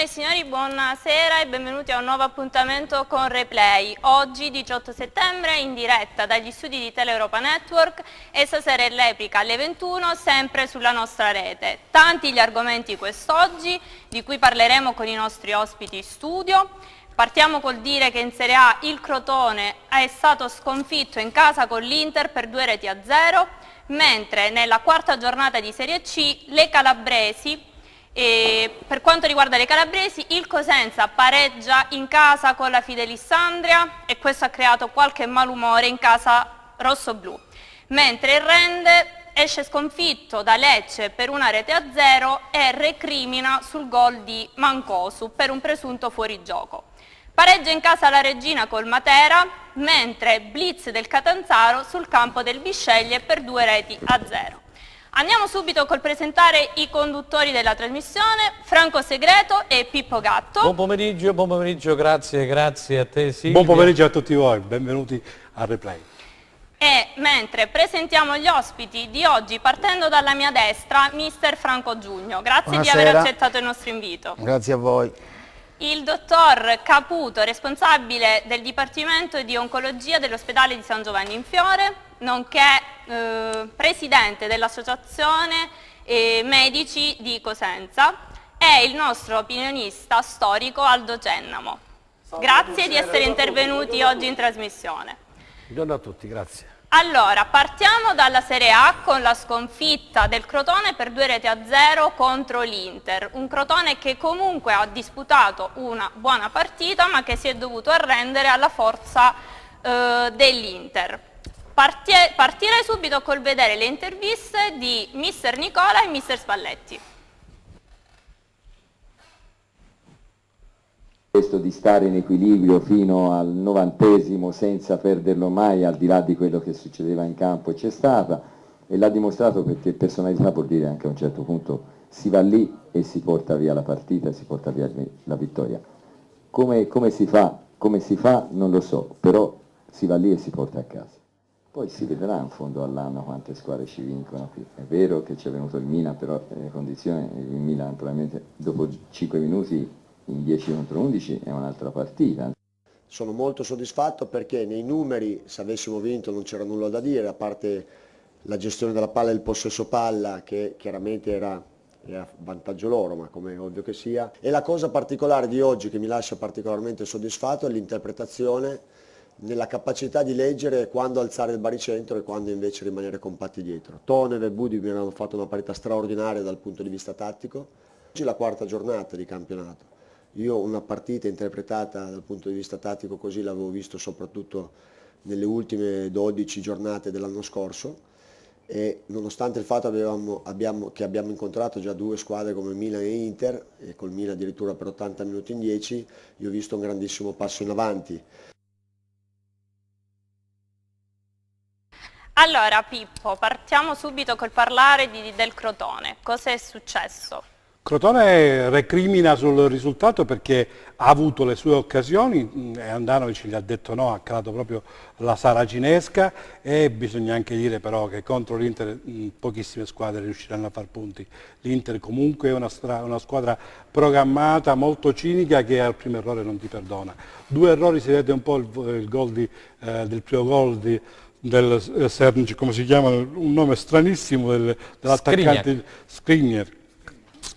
Signore e signori, buonasera e benvenuti a un nuovo appuntamento con Replay. Oggi 18 settembre in diretta dagli studi di Teleuropa Network e stasera in replica alle 21 sempre sulla nostra rete. Tanti gli argomenti quest'oggi di cui parleremo con i nostri ospiti in studio. Partiamo col dire che in Serie A il Crotone è stato sconfitto in casa con l'Inter per 2-0, mentre nella quarta giornata di Serie C le calabresi. E per quanto riguarda le calabresi, il Cosenza pareggia in casa con la Fidelissandria e questo ha creato qualche malumore in casa rossoblù, mentre il Rende esce sconfitto da Lecce per 1-0 e recrimina sul gol di Mancosu per un presunto fuorigioco. Pareggia in casa la Regina col Matera, mentre blitz del Catanzaro sul campo del Bisceglie per 2-0. Andiamo subito col presentare i conduttori della trasmissione, Franco Segreto e Pippo Gatto. Buon pomeriggio, grazie a te Silvia. Buon pomeriggio a tutti voi, benvenuti a Replay. E mentre presentiamo gli ospiti di oggi, partendo dalla mia destra, mister Franco Giugno. Grazie di aver accettato il nostro invito. Grazie a voi. Il dottor Caputo, responsabile del Dipartimento di Oncologia dell'ospedale di San Giovanni in Fiore, nonché presidente dell'Associazione Medici di Cosenza, e il nostro opinionista storico Aldo Cennamo. Grazie di essere intervenuti oggi in trasmissione. Buongiorno a tutti, grazie. Allora, partiamo dalla Serie A con la sconfitta del Crotone per 2-0 contro l'Inter. Un Crotone che comunque ha disputato una buona partita ma che si è dovuto arrendere alla forza dell'Inter. Partirei subito col vedere le interviste di mister Nicola e mister Spalletti. Questo di stare in equilibrio fino al 90° senza perderlo mai, al di là di quello che succedeva in campo, c'è stata, e l'ha dimostrato perché personalità vuol dire anche a un certo punto si va lì e si porta via la partita, si porta via la vittoria. Come si fa non lo so, però si va lì e si porta a casa. Poi si vedrà in fondo all'anno quante squadre ci vincono qui. È vero che ci è venuto il Milan, però le condizioni, il Milan probabilmente dopo 5 minuti in 10 contro 11 è un'altra partita. Sono molto soddisfatto perché nei numeri, se avessimo vinto, non c'era nulla da dire, a parte la gestione della palla e il possesso palla, che chiaramente era vantaggio loro, ma come è ovvio che sia. E la cosa particolare di oggi che mi lascia particolarmente soddisfatto è l'interpretazione, nella capacità di leggere quando alzare il baricentro e quando invece rimanere compatti dietro. Tonev e Budimir hanno fatto una parità straordinaria dal punto di vista tattico. Oggi è la quarta giornata di campionato. Io una partita interpretata dal punto di vista tattico così l'avevo visto soprattutto nelle ultime 12 giornate dell'anno scorso, e nonostante il fatto che abbiamo incontrato già due squadre come Milan e Inter, e col Milan addirittura per 80 minuti in 10, io ho visto un grandissimo passo in avanti. Allora Pippo, partiamo subito col parlare del Crotone. Cosa è successo? Crotone recrimina sul risultato perché ha avuto le sue occasioni e Andanovic gli ha detto no, ha calato proprio la saracinesca, e bisogna anche dire però che contro l'Inter pochissime squadre riusciranno a far punti. L'Inter comunque è una squadra programmata, molto cinica, che al primo errore non ti perdona. Due errori, si vede un po' il gol del primo gol del Sernic, come si chiama, un nome stranissimo dell'attaccante Skriniar,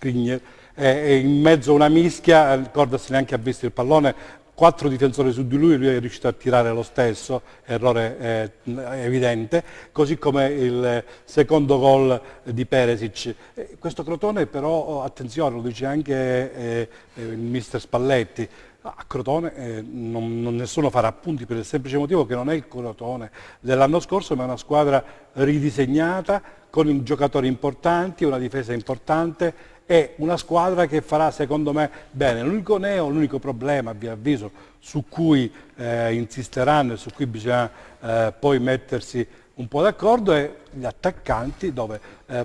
in mezzo a una mischia, Cordas neanche ha visto il pallone, 4 difensori su di lui e lui è riuscito a tirare lo stesso, errore evidente, così come il secondo gol di Peresic. Questo Crotone però, attenzione, lo dice anche il mister Spalletti, a Crotone nessuno farà punti per il semplice motivo che non è il Crotone dell'anno scorso, ma è una squadra ridisegnata, con giocatori importanti, una difesa importante, è una squadra che farà secondo me bene. L'unico problema, a mio avviso, su cui insisteranno e su cui bisogna poi mettersi un po' d'accordo, è gli attaccanti, dove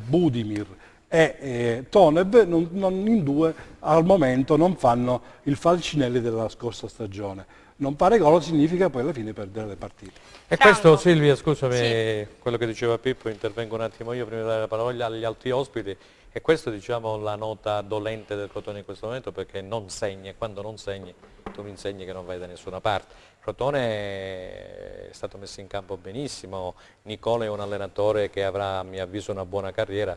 Budimir e Tonev in due al momento non fanno il Falcinelli della scorsa stagione. non fare gol significa poi alla fine perdere le partite. E Franco. questo, Silvia, scusami, Sì. quello che diceva Pippo, intervengo un attimo io prima di dare la parola agli altri ospiti, e questo diciamo la nota dolente del Crotone in questo momento, perché non segni, e quando non segni tu mi insegni che non vai da nessuna parte. Il Crotone è stato messo in campo benissimo, Nicola è un allenatore che avrà a mio avviso una buona carriera,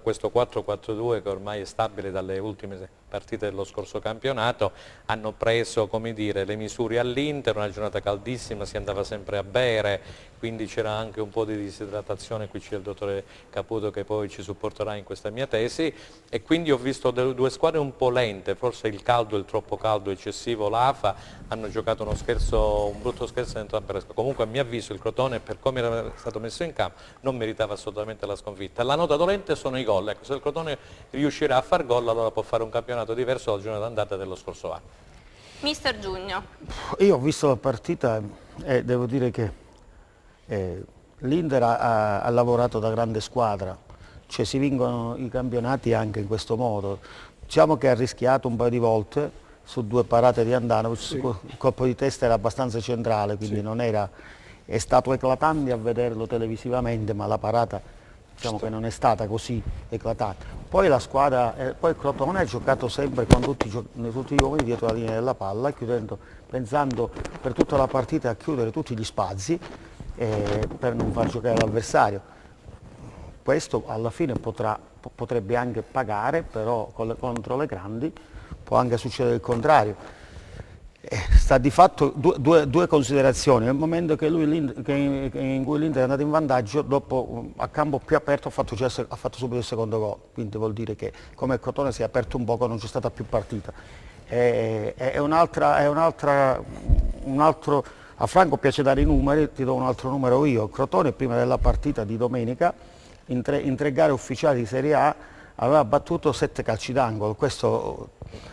questo 4-4-2 che ormai è stabile dalle ultime partite dello scorso campionato, hanno preso, come dire, le misure all'Inter, una giornata caldissima, si andava sempre a bere, quindi c'era anche un po' di disidratazione, qui c'è il dottore Caputo che poi ci supporterà in questa mia tesi, e quindi ho visto due squadre un po' lente, forse il caldo, il troppo caldo eccessivo, l'AFA, hanno giocato un brutto scherzo in entrambe le squadre. Comunque a mio avviso il Crotone, per come era stato messo in campo, non meritava assolutamente la sconfitta. La nota dolente sono i gol, ecco, se il Crotone riuscirà a far gol allora può fare un campionato diverso dal giorno d'andata dello scorso anno. Mister Giugno. Io ho visto la partita e devo dire che l'Inter ha lavorato da grande squadra, cioè si vincono i campionati anche in questo modo. Diciamo che ha rischiato un paio di volte su 2 parate di Andanovic, sì. Il colpo di testa era abbastanza centrale, quindi non era, è stato eclatante a vederlo televisivamente, ma la parata diciamo che non è stata così eclatante. Poi la squadra, poi il Crotone ha giocato sempre con tutti gli uomini dietro la linea della palla, pensando per tutta la partita a chiudere tutti gli spazi per non far giocare l'avversario. Questo alla fine potrebbe anche pagare, però contro le grandi può anche succedere il contrario. Sta di fatto due considerazioni. Nel momento in cui l'Inter è andato in vantaggio, dopo a campo più aperto ha fatto subito il secondo gol, quindi vuol dire che come il Crotone si è aperto un poco, non c'è stata più partita. A Franco piace dare i numeri, ti do un altro numero io. Il Crotone prima della partita di domenica in tre gare ufficiali di Serie A aveva battuto 7 calci d'angolo. Questo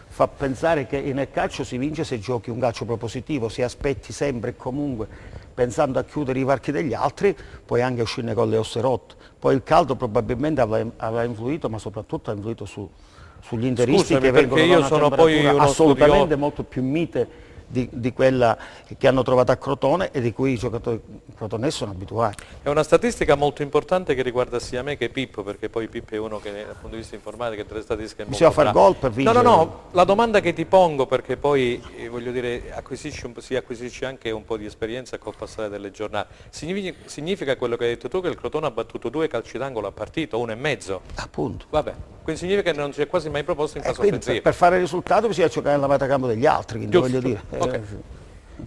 fa pensare che nel calcio si vince se giochi un calcio propositivo, se aspetti sempre e comunque pensando a chiudere i varchi degli altri, puoi anche uscirne con le ossa rotte. Poi il caldo probabilmente avrà influito, ma soprattutto ha influito sugli interisti. Scusami, che vengono da una temperatura assolutamente molto più mite di quella che hanno trovato a Crotone e di cui i giocatori crotonesi sono abituati. È una statistica molto importante che riguarda sia me che Pippo, perché poi Pippo è uno che dal punto di vista informatico delle statistiche è molto bravo. Bisogna fare gol per vincere. No, la domanda che ti pongo, perché poi voglio dire si acquisisce anche un po' di esperienza col passare delle giornate, significa quello che hai detto tu, che il Crotone ha battuto 2 calci d'angolo a partita, 1,5? Appunto. Vabbè, quindi significa che non si è quasi mai proposto in fase offensiva. Per fare il risultato bisogna giocare nella metacampo degli altri, quindi Giusto. voglio dire, Okay.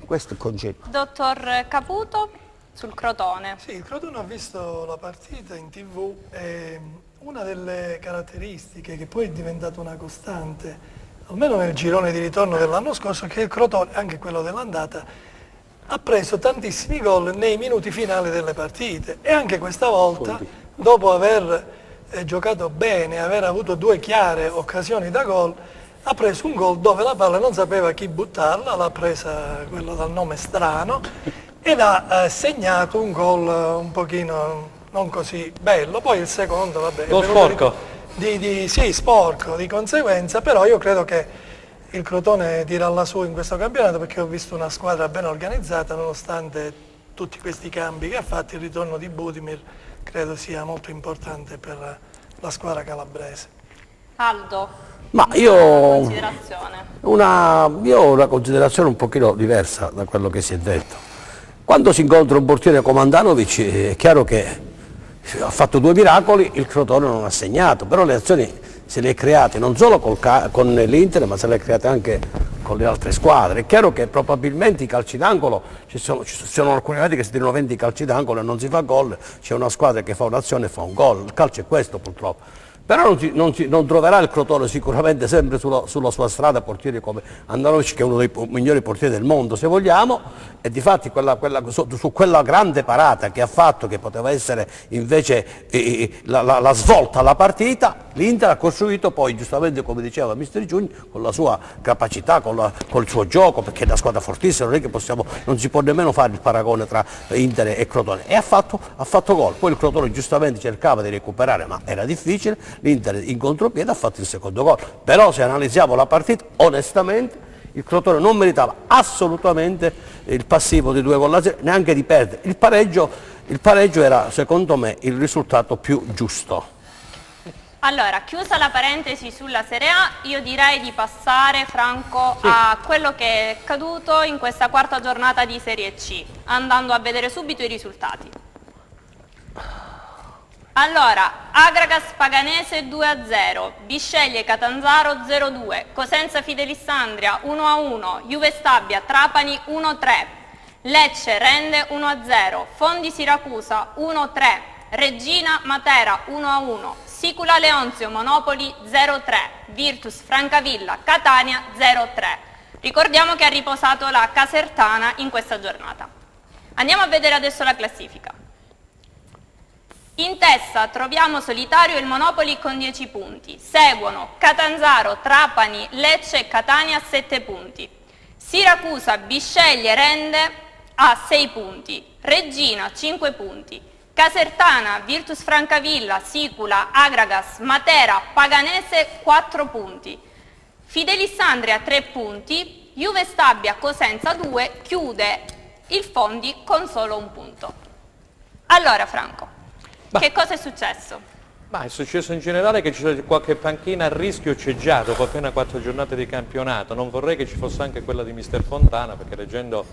Questo è il concetto. Dottor Caputo, sul Crotone. Sì, il Crotone ha visto la partita in TV e una delle caratteristiche che poi è diventata una costante, almeno nel girone di ritorno dell'anno scorso, è che il Crotone, anche quello dell'andata, ha preso tantissimi gol nei minuti finali delle partite e anche questa volta, dopo aver giocato bene, aver avuto 2 chiare occasioni da gol, ha preso un gol dove la palla non sapeva chi buttarla, l'ha presa quello dal nome strano ed ha segnato un gol un pochino non così bello. Poi il secondo, vabbè, gol sporco. Sì, sporco di conseguenza, però io credo che il Crotone dirà la sua in questo campionato, perché ho visto una squadra ben organizzata nonostante tutti questi cambi che ha fatto. Il ritorno di Budimir credo sia molto importante per la squadra calabrese. Aldo. Ma io ho una considerazione un pochino diversa da quello che si è detto. Quando si incontra un portiere come Andanovic è chiaro che ha fatto 2 miracoli, il Crotone non ha segnato, però le azioni se le ha create non solo con l'Inter, ma se le ha create anche con le altre squadre. È chiaro che probabilmente i calci d'angolo, ci sono alcuni anni che si tirano 20 calci d'angolo e non si fa gol, c'è una squadra che fa un'azione e fa un gol, il calcio è questo purtroppo. Però non troverà il Crotone sicuramente sempre sulla sua strada portieri come Andanovic, che è uno dei migliori portieri del mondo se vogliamo, e difatti su quella grande parata che ha fatto, che poteva essere invece la svolta alla partita, l'Inter ha costruito poi giustamente, come diceva Mister Giugni, con la sua capacità, col suo gioco, perché è una squadra fortissima, non è che non si può nemmeno fare il paragone tra Inter e Crotone, e ha fatto gol. Poi il Crotone giustamente cercava di recuperare, ma era difficile. L'Inter in contropiede ha fatto il secondo gol, però se analizziamo la partita onestamente il Crotone non meritava assolutamente il passivo di 2-0, neanche di perdere. Il pareggio era, secondo me, il risultato più giusto. Allora, chiusa la parentesi sulla Serie A, io direi di passare, Franco, a quello che è accaduto in questa quarta giornata di Serie C, andando a vedere subito i risultati. Allora, Agragas Paganese 2-0, Bisceglie Catanzaro 0-2, Cosenza Fidelissandria 1-1, Juve Stabia Trapani 1-3, Lecce Rende 1-0, Fondi Siracusa 1-3, Regina Matera 1-1, Sicula Leonzio Monopoli 0-3, Virtus Francavilla Catania 0-3. Ricordiamo che ha riposato la Casertana in questa giornata. Andiamo a vedere adesso la classifica. In testa troviamo Solitario e il Monopoli con 10 punti, seguono Catanzaro, Trapani, Lecce e Catania a 7 punti, Siracusa, Bisceglie, Rende a 6 punti, Regina 5 punti, Casertana, Virtus Francavilla, Sicula, Agragas, Matera, Paganese 4 punti, Fidelissandria 3 punti, Juve Stabia, Cosenza 2, chiude il Fondi con solo 1 punto. Allora Franco, che cosa è successo? Ma è successo in generale che c'è qualche panchina a rischio c'è già dopo appena 4 giornate di campionato. Non vorrei che ci fosse anche quella di Mister Fontana, perché leggendo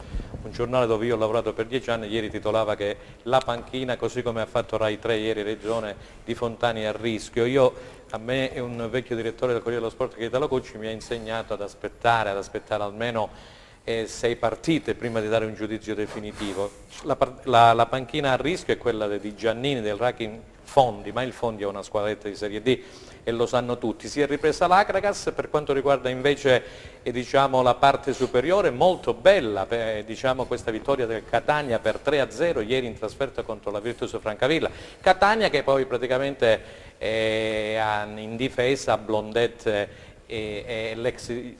un giornale dove io ho lavorato per 10 anni, ieri titolava che la panchina, così come ha fatto Rai 3 ieri Regione, di Fontani è a rischio. A me un vecchio direttore del Corriere dello Sport, che è Italo Cocci, mi ha insegnato ad aspettare almeno 6 partite prima di dare un giudizio definitivo. La panchina a rischio è quella di Giannini, del Racing Fondi, ma il Fondi è una squadretta di Serie D e lo sanno tutti. Si è ripresa l'Agragas. Per quanto riguarda invece la parte superiore, molto bella questa vittoria del Catania per 3-0 ieri in trasferta contro la Virtus Francavilla. Catania che poi praticamente in difesa Blondet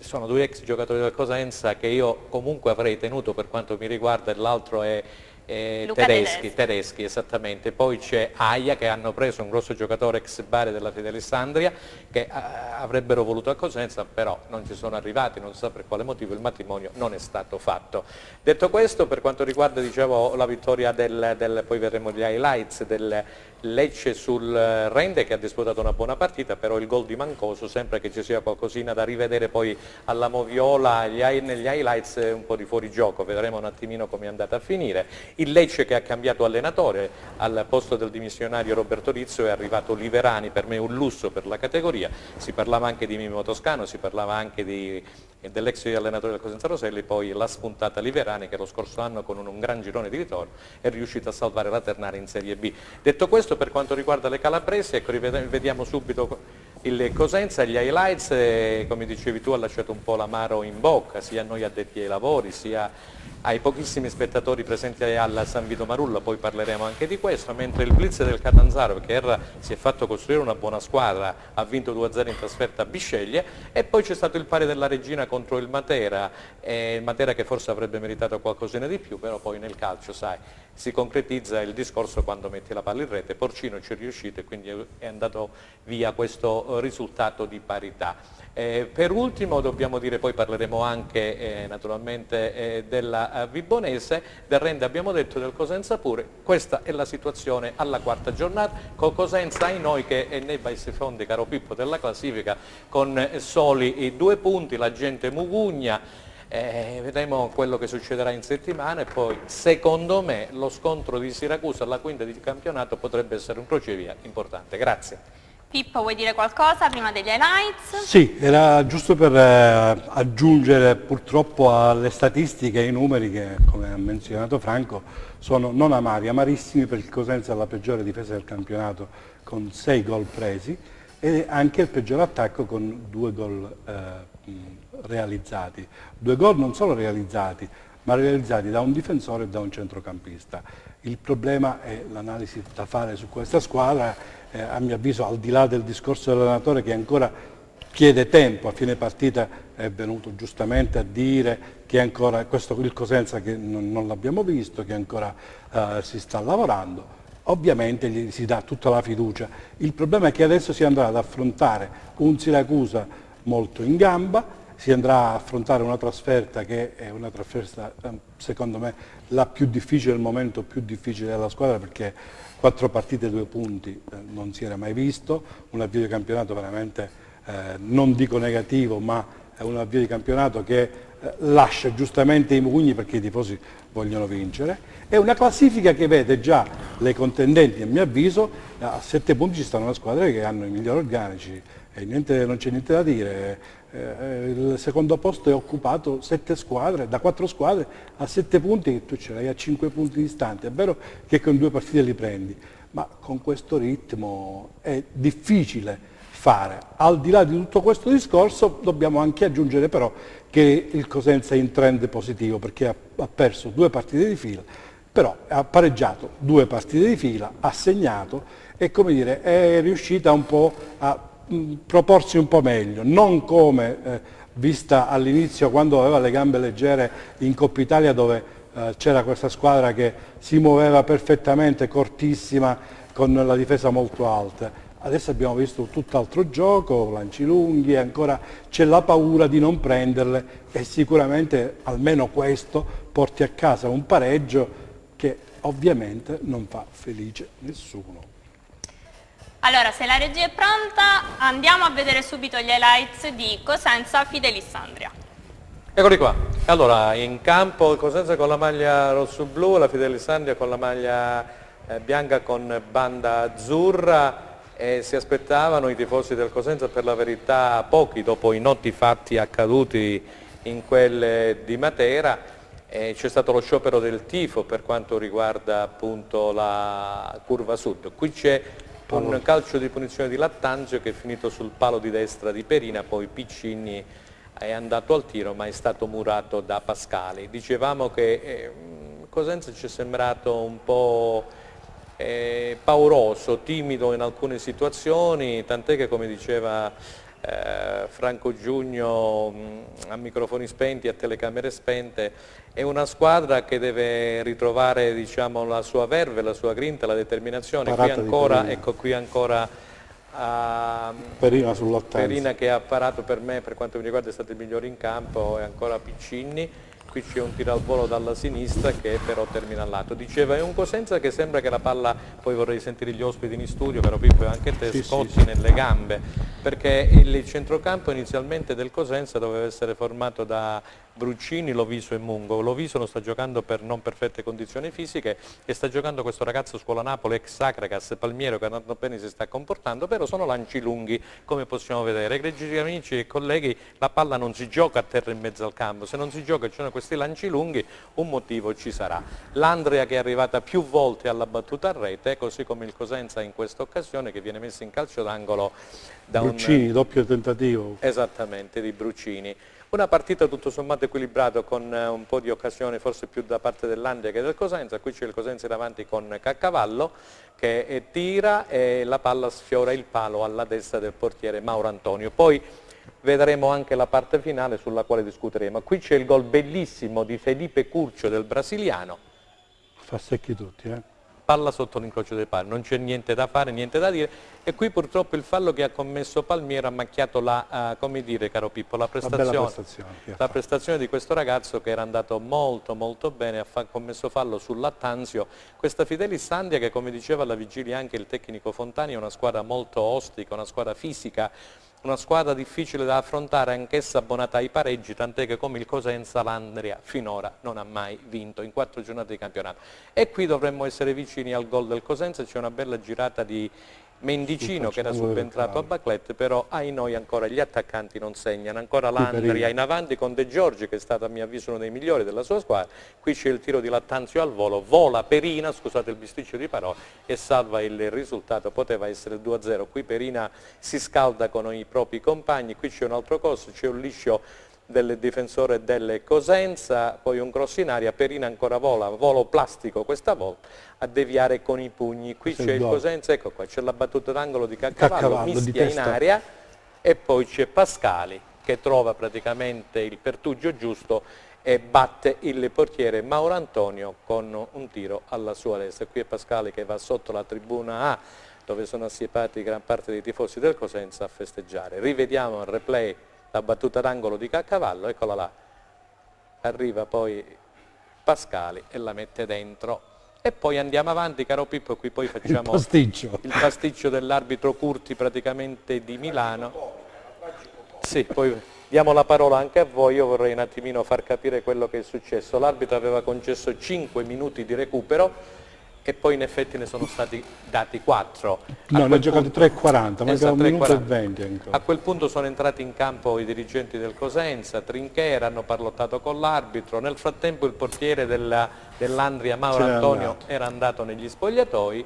sono 2 ex giocatori del Cosenza che io comunque avrei tenuto per quanto mi riguarda, e l'altro è Tedeschi, esattamente. Poi c'è Aia, che hanno preso un grosso giocatore ex Bari della Fidelissandria, che avrebbero voluto a Cosenza, però non ci sono arrivati, non si sa per quale motivo, il matrimonio non è stato fatto. Detto questo, per quanto riguarda la vittoria poi vedremo gli highlights del Lecce sul Rende, che ha disputato una buona partita, però il gol di Mancoso, sempre che ci sia qualcosina da rivedere poi alla Moviola, negli highlights un po' di fuorigioco, vedremo un attimino come è andata a finire. Il Lecce che ha cambiato allenatore, al posto del dimissionario Roberto Rizzo è arrivato Liverani, per me un lusso per la categoria. Si parlava anche di Mimmo Toscano, si parlava anche dell'ex allenatore del Cosenza Roselli, poi la spuntata Liverani, che lo scorso anno con un gran girone di ritorno è riuscito a salvare la Ternana in Serie B. Detto questo, per quanto riguarda le calabresi, ecco, vediamo subito il Cosenza, gli highlights. Come dicevi tu, ha lasciato un po' l'amaro in bocca, sia a noi addetti ai lavori, sia ai pochissimi spettatori presenti alla San Vito Marulla, poi parleremo anche di questo, mentre il Blitz del Catanzaro, che si è fatto costruire una buona squadra, ha vinto 2-0 in trasferta a Bisceglie, e poi c'è stato il pari della Regina contro il Matera, che forse avrebbe meritato qualcosina di più, però poi nel calcio, sai, si concretizza il discorso quando metti la palla in rete. Porcino ci è riuscito e quindi è andato via questo risultato di parità. Per ultimo dobbiamo dire, poi parleremo anche naturalmente della Vibonese, del Rende abbiamo detto, del Cosenza pure. Questa è la situazione alla quarta giornata, col Cosenza ai noi che è nei bassi fondi, caro Pippo, della classifica, con soli 2 punti, la gente mugugna. Vedremo quello che succederà in settimana, e poi secondo me lo scontro di Siracusa alla quinta di campionato potrebbe essere un crocevia importante. Grazie. Pippo, vuoi dire qualcosa prima degli highlights? Sì, era giusto per aggiungere purtroppo alle statistiche e ai numeri che, come ha menzionato Franco, sono non amari, amarissimi, per il Cosenza è la peggiore difesa del campionato con 6 gol presi e anche il peggior attacco con 2 gol realizzati. 2 gol non solo realizzati, ma realizzati da un difensore e da un centrocampista. Il problema è l'analisi da fare su questa squadra, a mio avviso, al di là del discorso dell'allenatore che ancora chiede tempo. A fine partita è venuto giustamente a dire che ancora il Cosenza che non l'abbiamo visto, che ancora si sta lavorando. Ovviamente gli si dà tutta la fiducia. Il problema è che adesso si andrà ad affrontare un Siracusa molto in gamba si andrà a affrontare una trasferta che è una trasferta, secondo me, la più difficile, il momento più difficile della squadra, perché 4 partite, 2 punti non si era mai visto, un avvio di campionato veramente, non dico negativo, ma è un avvio di campionato che lascia giustamente i mugni perché i tifosi vogliono vincere. È una classifica che vede già le contendenti, a mio avviso, a 7 punti ci stanno le squadre che hanno i migliori organici, e non c'è niente da dire. Il secondo posto è occupato 7 squadre, da 4 squadre a 7 punti, che tu ce l'hai a 5 punti distanti. È vero che con 2 partite li prendi, ma con questo ritmo è difficile fare. Al di là di tutto questo discorso dobbiamo anche aggiungere però che il Cosenza è in trend positivo, perché ha perso 2 partite di fila, però ha pareggiato 2 partite di fila, ha segnato e, come dire, è riuscita un po' a proporsi un po' meglio, non come vista all'inizio quando aveva le gambe leggere in Coppa Italia, dove c'era questa squadra che si muoveva perfettamente, cortissima, con la difesa molto alta. Adesso abbiamo visto tutt'altro gioco, lanci lunghi, ancora c'è la paura di non prenderle, e sicuramente almeno questo porti a casa un pareggio che ovviamente non fa felice nessuno. Allora, se la regia è pronta, andiamo a vedere subito gli highlights di Cosenza Fidelissandria. Eccoli qua. Allora, in campo il Cosenza con la maglia rosso-blu, la Fidelissandria con la maglia bianca con banda azzurra. E si aspettavano i tifosi del Cosenza, per la verità pochi, dopo i noti fatti accaduti in quelle di Matera. C'è stato lo sciopero del tifo per quanto riguarda appunto la curva sud. Qui c'è un calcio di punizione di Lattanzio che è finito sul palo di destra di Perina, poi Piccini è andato al tiro ma è stato murato da Pascali. Dicevamo che Cosenza ci è sembrato un po' pauroso, timido in alcune situazioni, tant'è che, come diceva Franco Giugno a microfoni spenti, a telecamere spente, è una squadra che deve ritrovare, diciamo, la sua verve, la sua grinta, la determinazione. Qui ancora, ecco, qui ancora Perina che ha parato, per me, per quanto mi riguarda, è stato il migliore in campo, e ancora Piccini. Qui c'è un tiro al volo dalla sinistra che però termina al lato. Diceva, è un Cosenza che sembra che la palla, poi vorrei sentire gli ospiti in studio, però Pippo e anche te, scotti nelle gambe, perché il centrocampo inizialmente del Cosenza doveva essere formato da Bruccini, Loviso e Mungo. Loviso non sta giocando per non perfette condizioni fisiche e sta giocando questo ragazzo Scuola Napoli, ex Sacracas, Palmiero, che andando bene si sta comportando, però sono lanci lunghi, come possiamo vedere. Egregi amici e colleghi, la palla non si gioca a terra in mezzo al campo, se non si gioca e ci sono questi lanci lunghi, un motivo ci sarà. L'Andrea che è arrivata più volte alla battuta a rete, così come il Cosenza in questa occasione, che viene messo in calcio d'angolo da Bruccini, doppio tentativo. Esattamente, di Bruccini. Una partita tutto sommato equilibrata, con un po' di occasioni forse più da parte dell'Andria che del Cosenza. Qui c'è il Cosenza in avanti con Caccavallo che tira e la palla sfiora il palo alla destra del portiere Mauro Antonio. Poi vedremo anche la parte finale sulla quale discuteremo. Qui c'è il gol bellissimo di Felipe Curcio, del brasiliano. Fa secchi tutti, Palla sotto l'incrocio dei pali, non c'è niente da fare, niente da dire, e qui purtroppo il fallo che ha commesso Palmiero ha macchiato la, come dire, caro Pippo, la prestazione di questo ragazzo che era andato molto molto bene, ha commesso fallo sul Lattanzio. Questa Fidelissandria che, come diceva alla vigilia anche il tecnico Fontani, è una squadra molto ostica, una squadra fisica, una squadra difficile da affrontare, anch'essa abbonata ai pareggi, tant'è che come il Cosenza l'Andria finora non ha mai vinto in 4 giornate di campionato. E qui dovremmo essere vicini al gol del Cosenza. C'è una bella girata di Mendicino che era subentrato a Baclette, però ai noi ancora gli attaccanti non segnano, ancora l'Andria in avanti con De Giorgi che è stato a mio avviso uno dei migliori della sua squadra. Qui c'è il tiro di Lattanzio al volo, vola Perina, scusate il bisticcio di parole, e salva il risultato, poteva essere il 2-0. Qui Perina si scalda con i propri compagni, qui c'è un altro costo, c'è un liscio del difensore del Cosenza, poi un cross in aria, Perina ancora vola, volo plastico questa volta, a deviare con i pugni. Qui c'è il Cosenza, ecco qua, c'è la battuta d'angolo di Caccavallo, mischia in aria, e poi c'è Pascali che trova praticamente il pertugio giusto e batte il portiere Mauro Antonio con un tiro alla sua destra. Qui è Pascali che va sotto la tribuna A, dove sono assiepati gran parte dei tifosi del Cosenza, a festeggiare. Rivediamo il replay la battuta d'angolo di Caccavallo, eccola là, arriva poi Pascali e la mette dentro. E poi andiamo avanti, caro Pippo, qui poi facciamo il pasticcio dell'arbitro Curti praticamente di Milano. Sì, poi diamo la parola anche a voi, io vorrei un attimino far capire quello che è successo. L'arbitro aveva concesso 5 minuti di recupero e poi in effetti ne sono stati dati 4. No, ne ha giocato 3,40, mancava un minuto e 20 ancora. A quel punto sono entrati in campo i dirigenti del Cosenza, Trinchera, hanno parlottato con l'arbitro. Nel frattempo il portiere dell'Andria, Mauro Antonio, era andato negli spogliatoi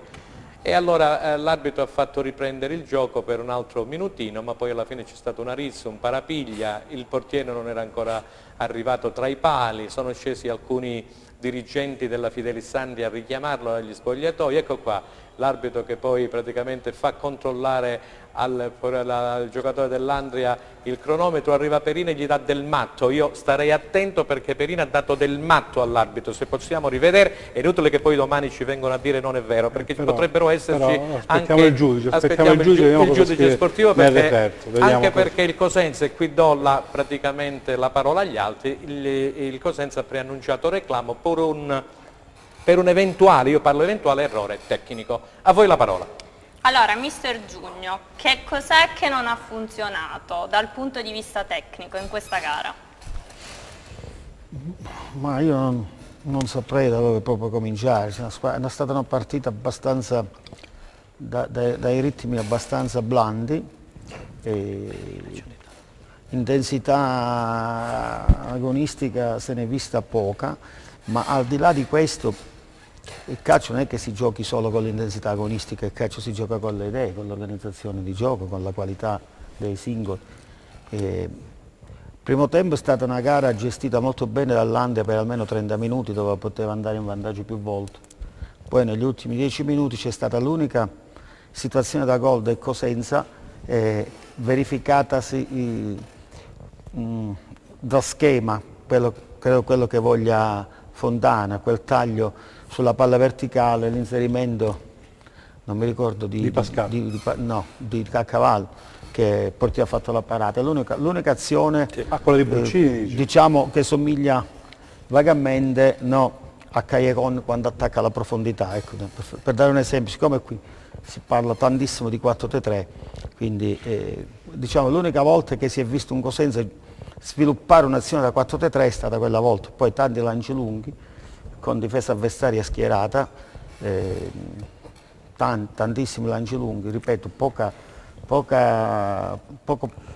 e allora l'arbitro ha fatto riprendere il gioco per un altro minutino, ma poi alla fine c'è stata una rissa, un parapiglia, il portiere non era ancora arrivato tra i pali, sono scesi alcuni dirigenti della Fidelis Andria a richiamarlo dagli spogliatoi. Ecco qua l'arbitro che poi praticamente fa controllare al giocatore dell'Andria il cronometro, arriva Perina e gli dà del matto. Io starei attento perché Perina ha dato del matto all'arbitro, se possiamo rivedere. È inutile che poi domani ci vengono a dire non è vero, perché potrebbero esserci aspettiamo il giudice sportivo, perché il Cosenza, e qui do praticamente la parola agli altri, il Cosenza ha preannunciato reclamo per un eventuale, io parlo eventuale, errore tecnico. A voi la parola. Allora, mister Giugno, che cos'è che non ha funzionato dal punto di vista tecnico in questa gara? Ma io non saprei da dove proprio cominciare. È stata una partita abbastanza, dai ritmi abbastanza blandi, intensità agonistica se n'è vista poca, ma al di là di questo il calcio non è che si giochi solo con l'intensità agonistica, il calcio si gioca con le idee, con l'organizzazione di gioco, con la qualità dei singoli. Primo tempo è stata una gara gestita molto bene dall'Andria per almeno 30 minuti, dove poteva andare in vantaggio più volte. Poi negli ultimi 10 minuti c'è stata l'unica situazione da gol del Cosenza, verificatasi da schema, credo quello che voglia Fontana, quel taglio sulla palla verticale, l'inserimento, non mi ricordo, di Caccavallo, che poi ha fatto la parata. L'unica azione quella di Boccini, diciamo che somiglia vagamente a Callejon quando attacca la profondità. Ecco, per dare un esempio, siccome qui si parla tantissimo di 4-3-3, quindi diciamo l'unica volta che si è visto un Cosenza sviluppare un'azione da 4-3-3 è stata quella volta, poi tanti lanci lunghi con difesa avversaria schierata, tantissimi lanci lunghi, ripeto,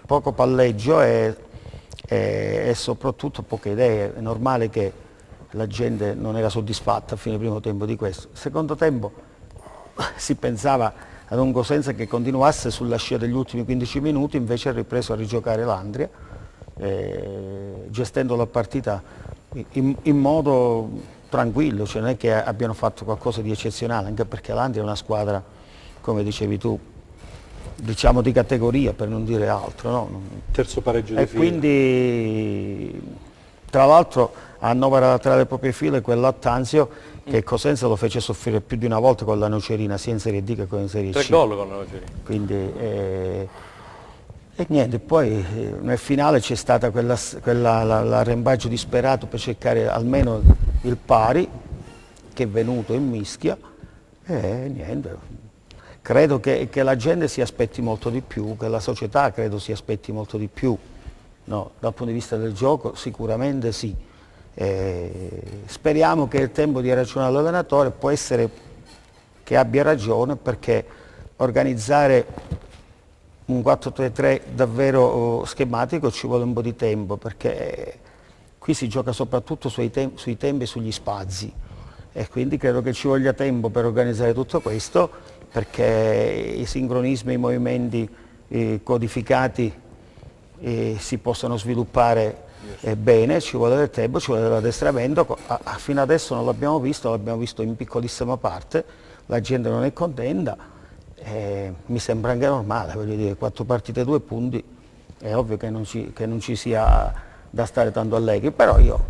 poco palleggio e soprattutto poche idee. È normale che la gente non era soddisfatta a fine primo tempo di questo. Secondo tempo si pensava ad un Cosenza che continuasse sulla scia degli ultimi 15 minuti, invece ha ripreso a rigiocare l'Andria, gestendo la partita in modo tranquillo, cioè non è che abbiano fatto qualcosa di eccezionale, anche perché l'Andria è una squadra, come dicevi tu, diciamo di categoria, per non dire altro, no? Terzo pareggio di fila. E fila. quindi, tra l'altro, annovera tra le proprie file quel Lattanzio che Cosenza lo fece soffrire più di una volta con la Nocerina, sia in Serie D che in Serie C. 3 gol con la Nocerina. Quindi, e niente, poi nel finale c'è stata l'arrembaggio disperato per cercare almeno il pari, che è venuto in mischia, e niente. Credo che la gente si aspetti molto di più, che la società credo si aspetti molto di più, no? Dal punto di vista del gioco sicuramente sì. Speriamo che il tempo dia ragione all'allenatore, può essere che abbia ragione, perché organizzare un 4-3-3 davvero schematico ci vuole un po' di tempo, perché qui si gioca soprattutto sui tempi e sugli spazi, e quindi credo che ci voglia tempo per organizzare tutto questo, perché i sincronismi, i movimenti codificati si possono sviluppare bene, ci vuole del tempo, ci vuole dell'addestramento. Fino adesso non l'abbiamo visto in piccolissima parte, la gente non è contenta. Mi sembra anche normale, voglio dire, 4 partite 2 punti, è ovvio che non ci sia da stare tanto allegri, però io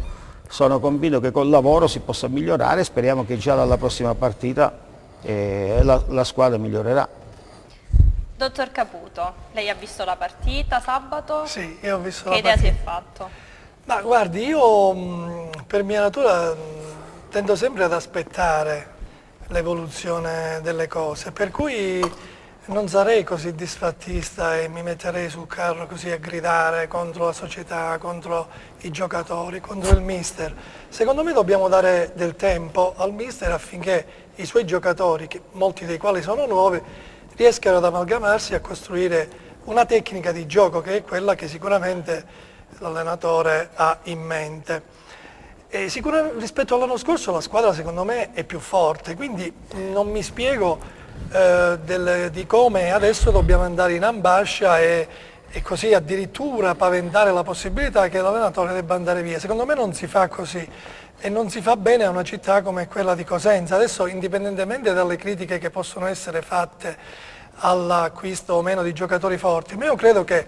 sono convinto che col lavoro si possa migliorare, speriamo che già dalla prossima partita la squadra migliorerà. Dottor Caputo, lei ha visto la partita sabato? Sì, io ho visto Che la idea si partita. è fatto? Ma guardi, io per mia natura tendo sempre ad aspettare l'evoluzione delle cose, per cui non sarei così disfattista e mi metterei sul carro così a gridare contro la società, contro i giocatori, contro il mister. Secondo me dobbiamo dare del tempo al mister affinché i suoi giocatori, molti dei quali sono nuovi, riescano ad amalgamarsi e a costruire una tecnica di gioco che è quella che sicuramente l'allenatore ha in mente. E sicuramente rispetto all'anno scorso la squadra secondo me è più forte, quindi non mi spiego di come adesso dobbiamo andare in ambascia e così addirittura paventare la possibilità che l'allenatore debba andare via. Secondo me non si fa così e non si fa bene a una città come quella di Cosenza. Adesso, indipendentemente dalle critiche che possono essere fatte all'acquisto o meno di giocatori forti, ma io credo che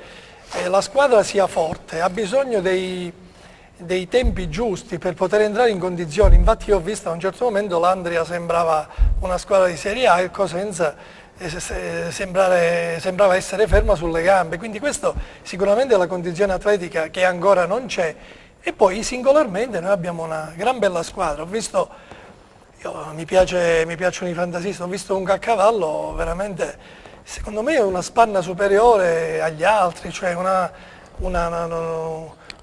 la squadra sia forte, ha bisogno dei tempi giusti per poter entrare in condizioni. Infatti io ho visto a un certo momento l'Andria sembrava una squadra di Serie A e il Cosenza sembrava essere ferma sulle gambe, quindi questo sicuramente è la condizione atletica che ancora non c'è. E poi singolarmente noi abbiamo una gran bella squadra. Ho visto, mi piacciono i fantasista, ho visto un Caccavallo veramente, secondo me è una spanna superiore agli altri, cioè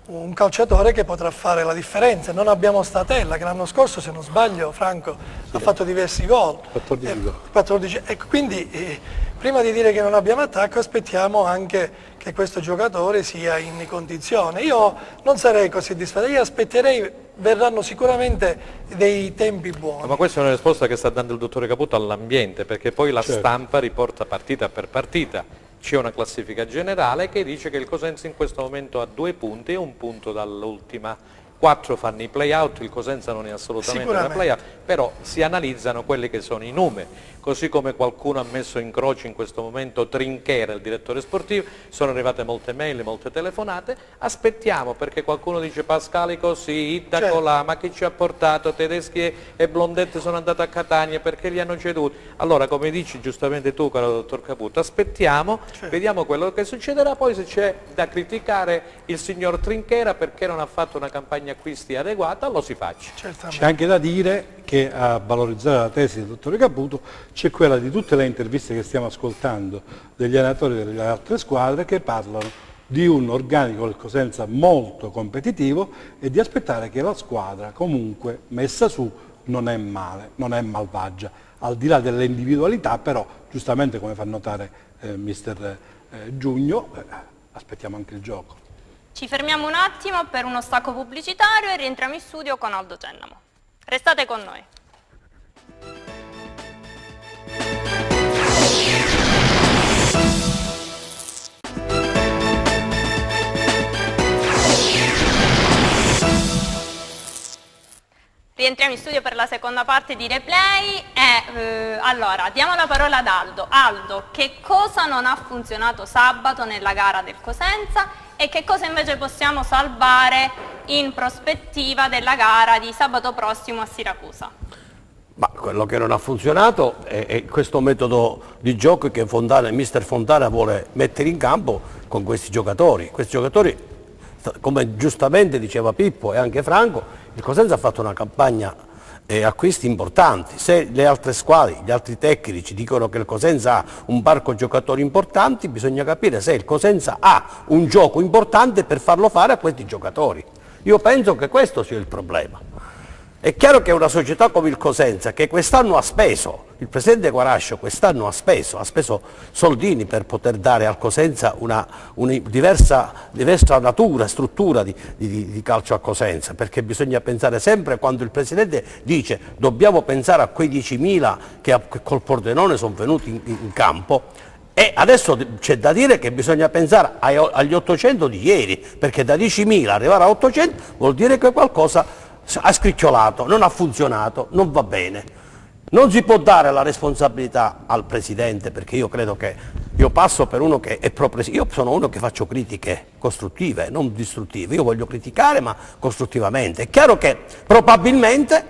un calciatore che potrà fare la differenza. Non abbiamo Statella che l'anno scorso, se non sbaglio, Franco, ha fatto diversi gol. 14. E quindi prima di dire che non abbiamo attacco aspettiamo anche che questo giocatore sia in condizione. Io non sarei così disfatto, io aspetterei, verranno sicuramente dei tempi buoni. Ma questa è una risposta che sta dando il dottore Caputo all'ambiente, perché poi la stampa riporta partita per partita. C'è una classifica generale che dice che il Cosenza in questo momento ha 2 punti e 1 punto dall'ultima. 4 fanno i play-out, il Cosenza non è assolutamente da play-out, però si analizzano quelli che sono i numeri. Così come qualcuno ha messo in croce in questo momento Trinchera, il direttore sportivo, sono arrivate molte mail, molte telefonate, aspettiamo perché qualcuno dice Pascalico sì, Idda colà, ma chi ci ha portato, Tedeschi e Blondetti sono andati a Catania perché li hanno ceduti. Allora come dici giustamente tu, caro dottor Caputo, aspettiamo, vediamo quello che succederà, poi se c'è da criticare il signor Trinchera perché non ha fatto una campagna acquisti adeguata, lo si faccia. C'è anche da dire che a valorizzare la tesi del dottore Caputo c'è quella di tutte le interviste che stiamo ascoltando degli allenatori delle altre squadre che parlano di un organico del Cosenza molto competitivo e di aspettare che la squadra comunque messa su non è male, non è malvagia, al di là delle individualità, però giustamente come fa notare mister Giugno, aspettiamo anche il gioco. Ci fermiamo un attimo per uno stacco pubblicitario e rientriamo in studio con Aldo Cennamo. Restate con noi. Rientriamo in studio per la seconda parte di Replay e allora diamo la parola ad Aldo. Aldo, che cosa non ha funzionato sabato nella gara del Cosenza e che cosa invece possiamo salvare in prospettiva della gara di sabato prossimo a Siracusa? Ma quello che non ha funzionato è questo metodo di gioco che mister Fontana vuole mettere in campo con questi giocatori. Questi giocatori, come giustamente diceva Pippo e anche Franco, il Cosenza ha fatto una campagna acquisti importanti. Se le altre squadre, gli altri tecnici dicono che il Cosenza ha un parco giocatori importanti, bisogna capire se il Cosenza ha un gioco importante per farlo fare a questi giocatori. Io penso che questo sia il problema. È chiaro che una società come il Cosenza, che quest'anno ha speso, il presidente Guarascio quest'anno ha speso soldini per poter dare al Cosenza una diversa natura, struttura di calcio a Cosenza, perché bisogna pensare sempre, quando il presidente dice dobbiamo pensare a quei 10.000 che col Pordenone sono venuti in campo, e adesso c'è da dire che bisogna pensare agli 800 di ieri, perché da 10.000 arrivare a 800 vuol dire che qualcosa ha scricchiolato, non ha funzionato, non va bene. Non si può dare la responsabilità al presidente, perché io credo che io passo per uno che è io sono uno che faccio critiche costruttive, non distruttive. Io voglio criticare ma costruttivamente. È chiaro che probabilmente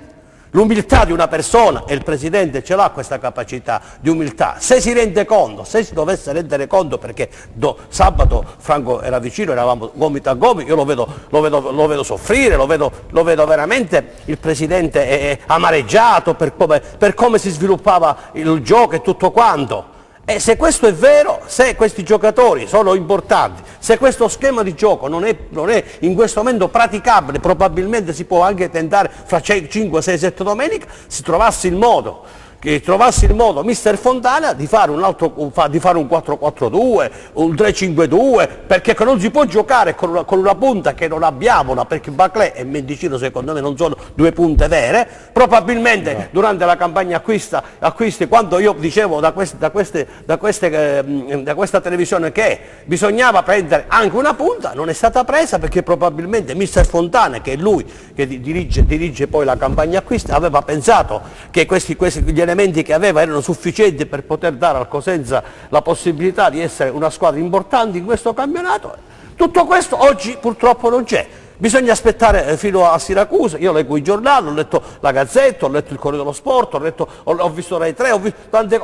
L'umiltà di una persona, e il Presidente ce l'ha questa capacità di umiltà, se si rende conto, se si dovesse rendere conto, perché sabato Franco era vicino, eravamo gomito a gomito, io lo vedo soffrire, lo vedo veramente, il Presidente è amareggiato per come si sviluppava il gioco e tutto quanto. E se questo è vero, se questi giocatori sono importanti, se questo schema di gioco non è in questo momento praticabile, probabilmente si può anche tentare fra 5, 6, 7 domenica, si trovasse il modo mister Fontana di fare un 4-4-2, un 3-5-2, perché non si può giocare con una punta che non abbiamo, perché Baclé e Mendicino secondo me non sono due punte vere. Probabilmente durante la campagna acquisti, quando io dicevo da questa televisione che bisognava prendere anche una punta, non è stata presa, perché probabilmente mister Fontana, che è lui che dirige poi la campagna acquisti, aveva pensato che gli elementi che aveva erano sufficienti per poter dare al Cosenza la possibilità di essere una squadra importante in questo campionato. Tutto questo oggi purtroppo non c'è. Bisogna aspettare fino a Siracusa. Io leggo i giornali, ho letto la Gazzetta, ho letto il Corriere dello Sport, ho visto Rai 3,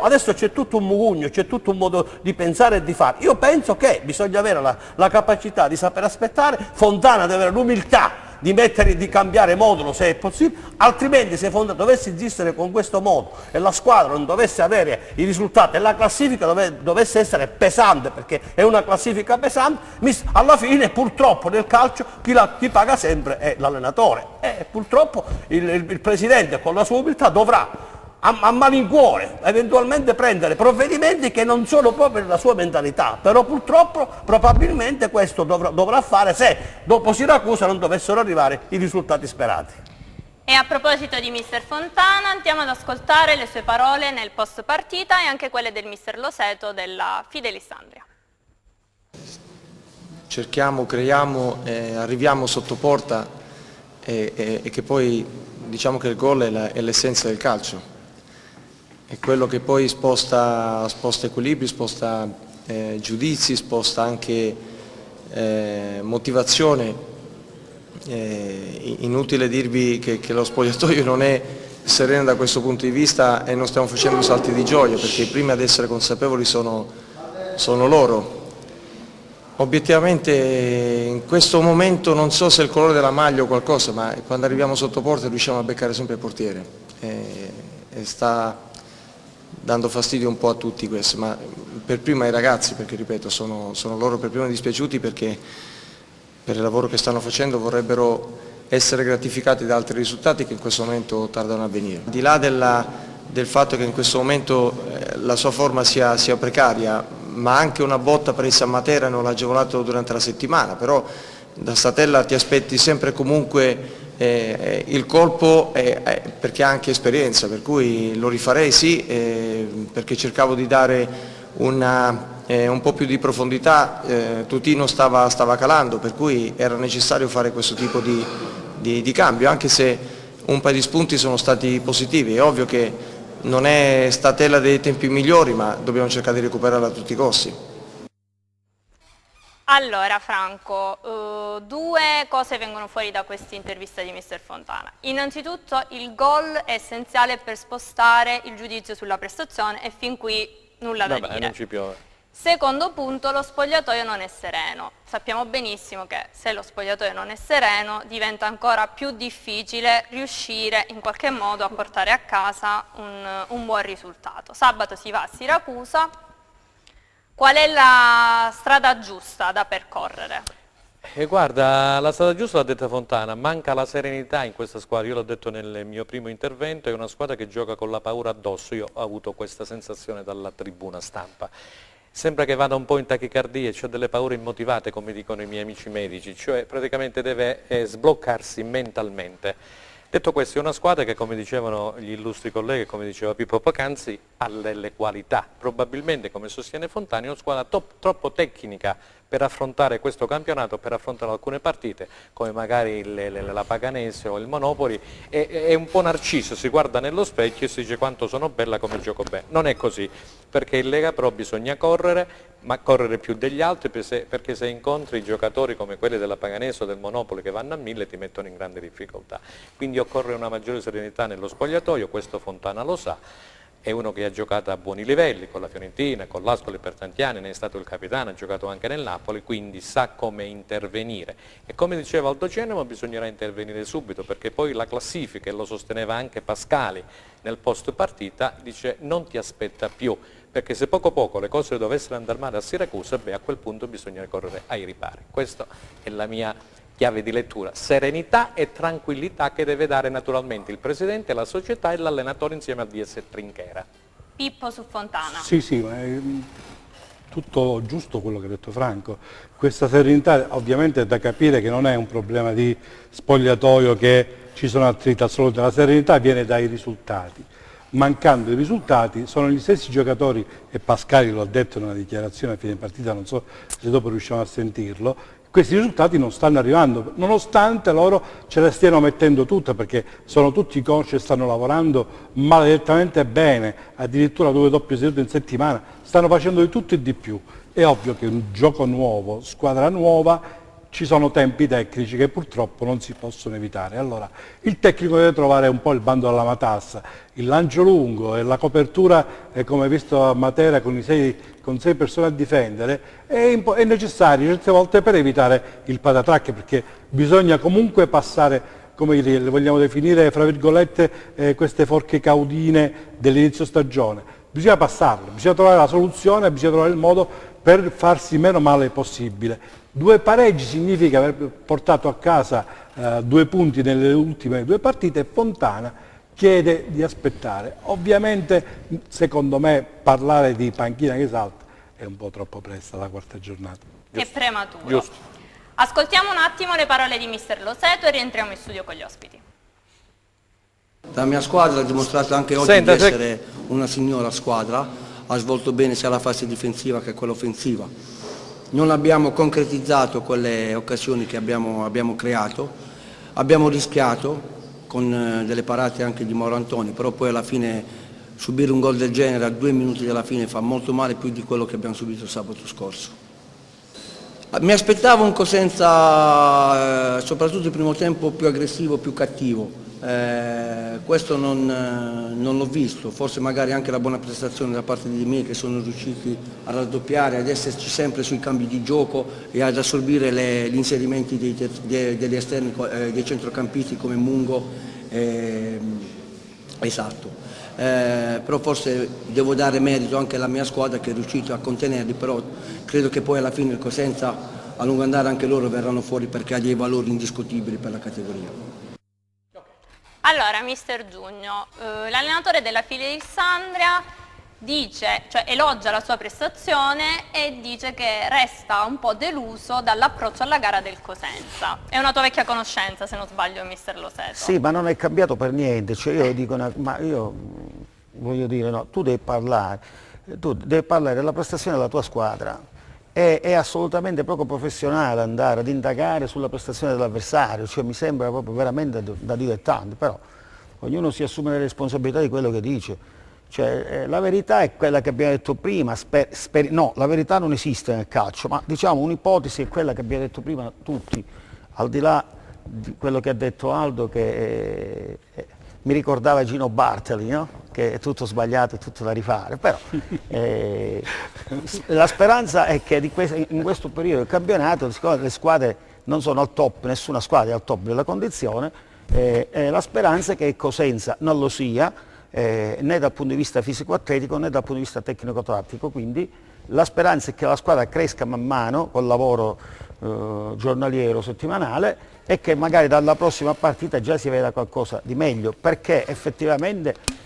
adesso c'è tutto un mugugno, c'è tutto un modo di pensare e di fare. Io penso che bisogna avere la capacità di saper aspettare, Fontana deve avere l'umiltà di cambiare modulo se è possibile, altrimenti se Fontana dovesse insistere con questo modo e la squadra non dovesse avere i risultati e la classifica dovesse essere pesante, perché è una classifica pesante, alla fine purtroppo nel calcio chi paga sempre è l'allenatore, e purtroppo il Presidente con la sua umiltà dovrà a malincuore eventualmente prendere provvedimenti che non sono proprio nella sua mentalità, però purtroppo probabilmente questo dovrà fare se dopo Siracusa non dovessero arrivare i risultati sperati. E a proposito di mister Fontana, andiamo ad ascoltare le sue parole nel post partita e anche quelle del mister Loseto della Fidelis Andria. Cerchiamo, creiamo, arriviamo sotto porta e che poi diciamo che il gol è l'essenza del calcio. È quello che poi sposta equilibri, sposta giudizi, sposta anche motivazione. Inutile dirvi che lo spogliatoio non è sereno da questo punto di vista e non stiamo facendo salti di gioia, perché i primi ad essere consapevoli sono loro. Obiettivamente in questo momento non so se è il colore della maglia o qualcosa, ma quando arriviamo sotto porta riusciamo a beccare sempre il portiere. E sta dando fastidio un po' a tutti questo, ma per prima ai ragazzi, perché ripeto sono loro per prima dispiaciuti, perché per il lavoro che stanno facendo vorrebbero essere gratificati da altri risultati che in questo momento tardano a venire. Al di là del fatto che in questo momento la sua forma sia precaria, ma anche una botta per il San Matera non l'ha agevolato durante la settimana, però da Statella ti aspetti sempre comunque il colpo, perché ha anche esperienza, per cui lo rifarei sì, perché cercavo di dare un po' più di profondità, Tutino stava calando, per cui era necessario fare questo tipo di cambio, anche se un paio di spunti sono stati positivi. È ovvio che non è Statella dei tempi migliori, ma dobbiamo cercare di recuperarla a tutti i costi. Allora Franco, due cose vengono fuori da questa intervista di mister Fontana. Innanzitutto il gol è essenziale per spostare il giudizio sulla prestazione e fin qui nulla da dire. Non ci piove. Secondo punto, lo spogliatoio non è sereno. Sappiamo benissimo che se lo spogliatoio non è sereno diventa ancora più difficile riuscire in qualche modo a portare a casa un buon risultato. Sabato si va a Siracusa. Qual è la strada giusta da percorrere? Guarda, la strada giusta l'ha detta Fontana, manca la serenità in questa squadra, io l'ho detto nel mio primo intervento, è una squadra che gioca con la paura addosso, io ho avuto questa sensazione dalla tribuna stampa. Sembra che vada un po' in tachicardia, cioè delle paure immotivate, come dicono i miei amici medici, cioè praticamente deve sbloccarsi mentalmente. Detto questo, è una squadra che, come dicevano gli illustri colleghi, come diceva Pippo poc'anzi, ha delle qualità. Probabilmente, come sostiene Fontana, è una squadra troppo tecnica per affrontare questo campionato, per affrontare alcune partite, come magari la Paganese o il Monopoli. È un po' narciso, si guarda nello specchio e si dice quanto sono bella, come gioco bene. Non è così, perché in Lega Pro bisogna correre, ma correre più degli altri, perché se incontri giocatori come quelli della Paganese o del Monopoli che vanno a 1000 ti mettono in grande difficoltà. Quindi occorre una maggiore serenità nello spogliatoio, questo Fontana lo sa, è uno che ha giocato a buoni livelli con la Fiorentina, con l'Ascoli per tanti anni, ne è stato il capitano, ha giocato anche nel Napoli, quindi sa come intervenire. E come diceva Aldo Cenemo bisognerà intervenire subito, perché poi la classifica, e lo sosteneva anche Pascali nel post partita, dice non ti aspetta più, perché se poco poco le cose dovessero andare male a Siracusa, beh, a quel punto bisogna correre ai ripari. Questa è la mia chiave di lettura, serenità e tranquillità che deve dare naturalmente il Presidente, la società e l'allenatore insieme a DS Trinchera. Pippo su Fontana. Sì, ma è tutto giusto quello che ha detto Franco. Questa serenità ovviamente è da capire che non è un problema di spogliatoio, che ci sono attriti assoluti, la serenità viene dai risultati. Mancando i risultati sono gli stessi giocatori, e Pascali lo ha detto in una dichiarazione a fine partita, non so se dopo riusciamo a sentirlo, questi risultati non stanno arrivando, nonostante loro ce le stiano mettendo tutte, perché sono tutti consci e stanno lavorando maledettamente bene, addirittura 2 doppie sedute in settimana, stanno facendo di tutto e di più. È ovvio che un gioco nuovo, squadra nuova, ci sono tempi tecnici che purtroppo non si possono evitare. Allora il tecnico deve trovare un po' il bando alla matassa, il lancio lungo e la copertura, come visto a Matera con 6 persone a difendere, è necessario certe volte per evitare il patatracche, perché bisogna comunque passare, come le vogliamo definire, fra virgolette, queste forche caudine dell'inizio stagione. Bisogna passarle, bisogna trovare la soluzione, bisogna trovare il modo per farsi meno male possibile. 2 pareggi significa aver portato a casa 2 punti nelle ultime 2 partite, e Fontana chiede di aspettare. Ovviamente, secondo me, parlare di panchina che salta è un po' troppo presto alla 4ª giornata. È prematuro. Giusto. Ascoltiamo un attimo le parole di mister Loseto e rientriamo in studio con gli ospiti. La mia squadra ha dimostrato anche oggi di essere una signora squadra, ha svolto bene sia la fase difensiva che quella offensiva. Non abbiamo concretizzato quelle occasioni che abbiamo creato, abbiamo rischiato con delle parate anche di Mauro Antoni, però poi alla fine subire un gol del genere a 2 minuti dalla fine fa molto male, più di quello che abbiamo subito sabato scorso. Mi aspettavo un Cosenza, soprattutto il primo tempo, più aggressivo, più cattivo. Questo non l'ho visto, forse magari anche la buona prestazione da parte di me, che sono riusciti a raddoppiare, ad esserci sempre sui cambi di gioco e ad assorbire gli inserimenti degli esterni, dei centrocampisti come Mungo. Esatto. Però forse devo dare merito anche alla mia squadra che è riuscita a contenerli, però credo che poi alla fine il Cosenza a lungo andare anche loro verranno fuori, perché ha dei valori indiscutibili per la categoria. Allora, mister Giugno, l'allenatore della Filissandria elogia la sua prestazione e dice che resta un po' deluso dall'approccio alla gara del Cosenza. È una tua vecchia conoscenza, se non sbaglio, mister Loseto. Sì, ma non è cambiato per niente. Cioè io dico ma io voglio dire, no, tu devi parlare della prestazione della tua squadra. È assolutamente poco professionale andare ad indagare sulla prestazione dell'avversario, cioè mi sembra proprio veramente da dilettante, però ognuno si assume le responsabilità di quello che dice. Cioè, la verità è quella che abbiamo detto prima, no, la verità non esiste nel calcio, ma diciamo un'ipotesi è quella che abbiamo detto prima tutti, al di là di quello che ha detto Aldo, che mi ricordava Gino Bartoli, no? Che è tutto sbagliato, è tutto da rifare, però la speranza è che in questo periodo del campionato, siccome le squadre non sono al top, nessuna squadra è al top della condizione, la speranza è che Cosenza non lo sia, né dal punto di vista fisico-atletico né dal punto di vista tecnico-tattico, quindi la speranza è che la squadra cresca man mano col lavoro giornaliero, settimanale, e che magari dalla prossima partita già si veda qualcosa di meglio, perché effettivamente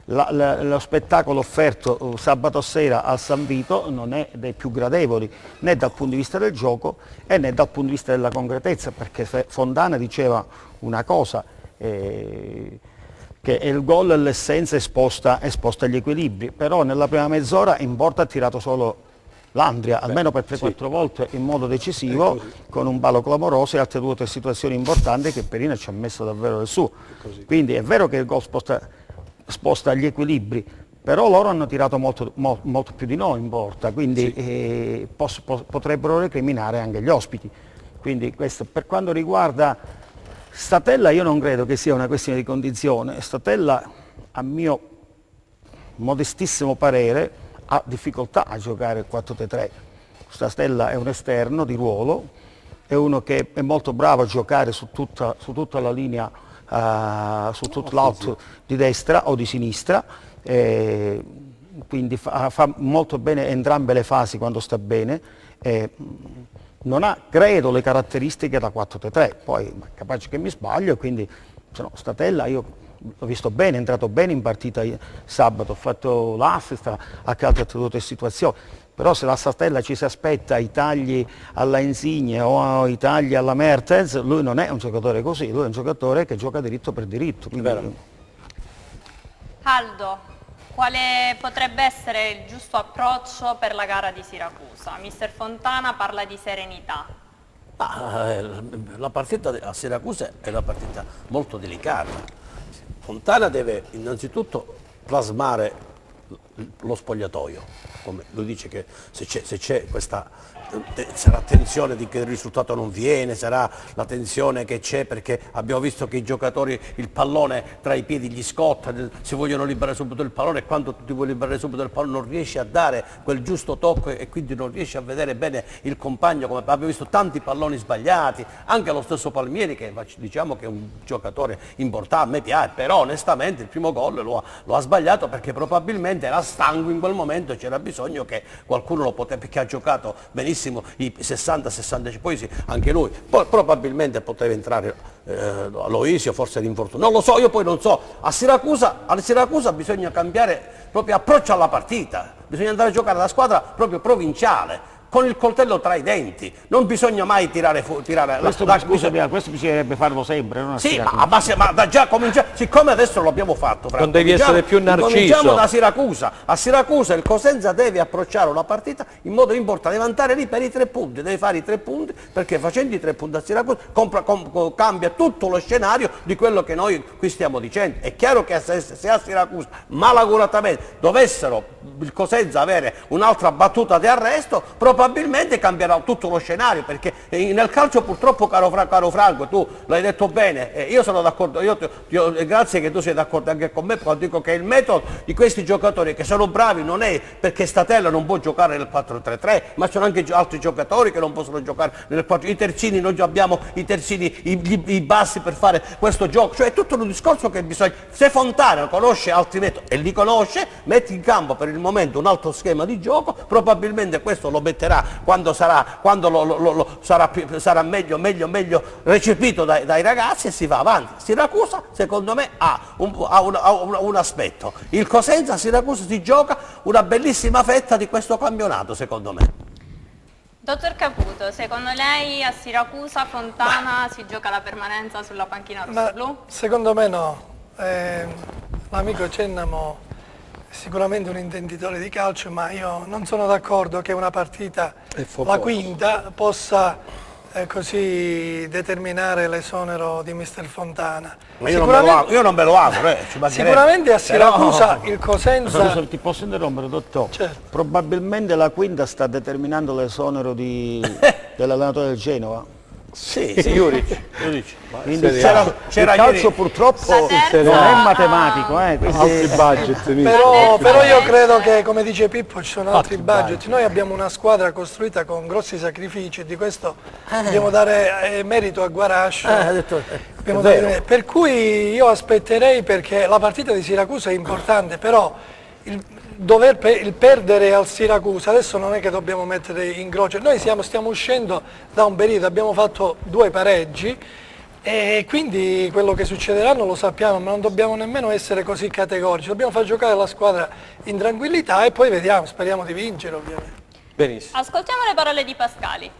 lo spettacolo offerto sabato sera al San Vito non è dei più gradevoli, né dal punto di vista del gioco né dal punto di vista della concretezza, perché Fontana diceva una cosa, che il gol è l'essenza esposta agli equilibri, però nella prima mezz'ora in porta ha tirato solo l'Andria, almeno per 3-4 volte in modo decisivo, con un palo clamoroso e altre 2 o 3 situazioni importanti che Perina ci ha messo davvero del suo. Quindi è vero che il gol sposta gli equilibri, però loro hanno tirato molto più di noi in porta, quindi potrebbero recriminare anche gli ospiti. Quindi questo, per quanto riguarda Statella, io non credo che sia una questione di condizione. Statella, a mio modestissimo parere, ha difficoltà a giocare il 4-3-3. Statella è un esterno di ruolo, è uno che è molto bravo a giocare su tutta la linea, su tutto l'alto di destra o di sinistra, quindi fa molto bene entrambe le fasi quando sta bene. Non ha, credo, le caratteristiche da 4-3-3, poi capace che mi sbaglio, quindi Statella io l'ho visto bene, è entrato bene in partita sabato, ha fatto l'assist, ha calciato tutte le situazioni, però se la Statella ci si aspetta i tagli alla Insigne o i tagli alla Mertens, lui non è un giocatore così, lui è un giocatore che gioca diritto per diritto. Quindi... Aldo, quale potrebbe essere il giusto approccio per la gara di Siracusa? Mister Fontana parla di serenità. La partita a Siracusa è una partita molto delicata. Fontana deve innanzitutto plasmare lo spogliatoio, come lui dice che se c'è questa sarà tensione di che il risultato non viene, sarà la tensione che c'è perché abbiamo visto che i giocatori il pallone tra i piedi gli scotta, si vogliono liberare subito il pallone e quando tu ti vuoi liberare subito il pallone non riesci a dare quel giusto tocco e quindi non riesci a vedere bene il compagno, come abbiamo visto tanti palloni sbagliati, anche lo stesso Palmieri che diciamo che è un giocatore importante, a me piace, però onestamente il primo gol lo ha sbagliato perché probabilmente era stanco in quel momento e c'era bisogno che qualcuno lo potesse, perché ha giocato benissimo i 60-65, poi sì, anche lui, poi probabilmente poteva entrare Aloisio, forse l'infortunio, non lo so, io poi non so, a Siracusa bisogna cambiare proprio approccio alla partita, bisogna andare a giocare alla squadra proprio provinciale, con il coltello tra i denti, non bisogna mai tirare questo bisognerebbe farlo sempre, non a sì, ma da già cominciare, siccome adesso lo abbiamo fatto, non devi essere più narciso. Cominciamo da Siracusa, a Siracusa il Cosenza deve approcciare una partita in modo importante, deve andare lì per i 3 punti, deve fare i 3 punti perché facendo i 3 punti a Siracusa cambia tutto lo scenario di quello che noi qui stiamo dicendo. È chiaro che se a Siracusa malaguratamente dovessero il Cosenza avere un'altra battuta di arresto, probabilmente cambierà tutto lo scenario, perché nel calcio purtroppo, caro Franco, tu l'hai detto bene, io sono d'accordo, grazie che tu sei d'accordo anche con me, quando dico che il metodo di questi giocatori che sono bravi non è perché Statella non può giocare nel 4-3-3, ma sono anche altri giocatori che non possono giocare nel 4, i terzini, noi abbiamo i terzini, i bassi per fare questo gioco, cioè è tutto un discorso che bisogna, se Fontana conosce altri metodi e li conosce, metti in campo per il momento un altro schema di gioco, probabilmente questo lo metterà quando sarà meglio recepito dai ragazzi e si va avanti. Siracusa secondo me ha un aspetto, il Cosenza a Siracusa si gioca una bellissima fetta di questo campionato secondo me. Dottor Caputo, secondo lei a Siracusa Fontana si gioca la permanenza sulla panchina rossoblu? Secondo me no, l'amico Cennamo sicuramente un intenditore di calcio, ma io non sono d'accordo che una partita, la quinta, possa così determinare l'esonero di mister Fontana. Ma io non me lo auguro, sicuramente a Siracusa il Cosenza... Scusa, ti posso interrompere, dottor? Certo. Probabilmente la quinta sta determinando l'esonero dell'allenatore del Genova. Sì, Juric. Quindi il calcio purtroppo non è matematico, altri budget. Però io credo che, come dice Pippo, ci sono altri budget. Noi abbiamo una squadra costruita con grossi sacrifici e di questo dobbiamo dare merito a Guarascio. Per cui io aspetterei, perché la partita di Siracusa è importante, però il perdere al Siracusa adesso non è che dobbiamo mettere in croce, noi stiamo uscendo da un periodo, abbiamo fatto 2 pareggi e quindi quello che succederà non lo sappiamo, ma non dobbiamo nemmeno essere così categorici, dobbiamo far giocare la squadra in tranquillità e poi vediamo, speriamo di vincere ovviamente. Benissimo. Ascoltiamo le parole di Pascali.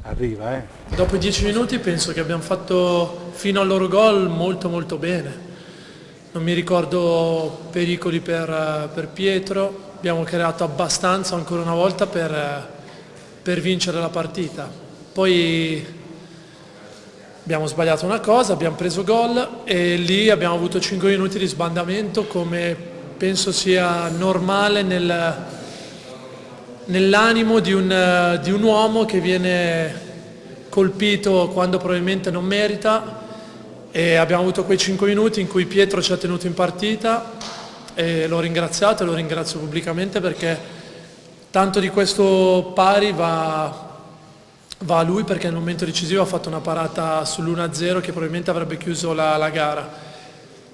Arriva, Dopo 10 minuti penso che abbiamo fatto fino al loro gol molto bene. Non mi ricordo pericoli per Pietro, abbiamo creato abbastanza ancora una volta per vincere la partita. Poi abbiamo sbagliato una cosa, abbiamo preso gol e lì abbiamo avuto 5 minuti di sbandamento, come penso sia normale nell'animo di un uomo che viene colpito quando probabilmente non merita, e abbiamo avuto quei 5 minuti in cui Pietro ci ha tenuto in partita e l'ho ringraziato e lo ringrazio pubblicamente, perché tanto di questo pari va a lui, perché nel momento decisivo ha fatto una parata sull'1-0 che probabilmente avrebbe chiuso la gara.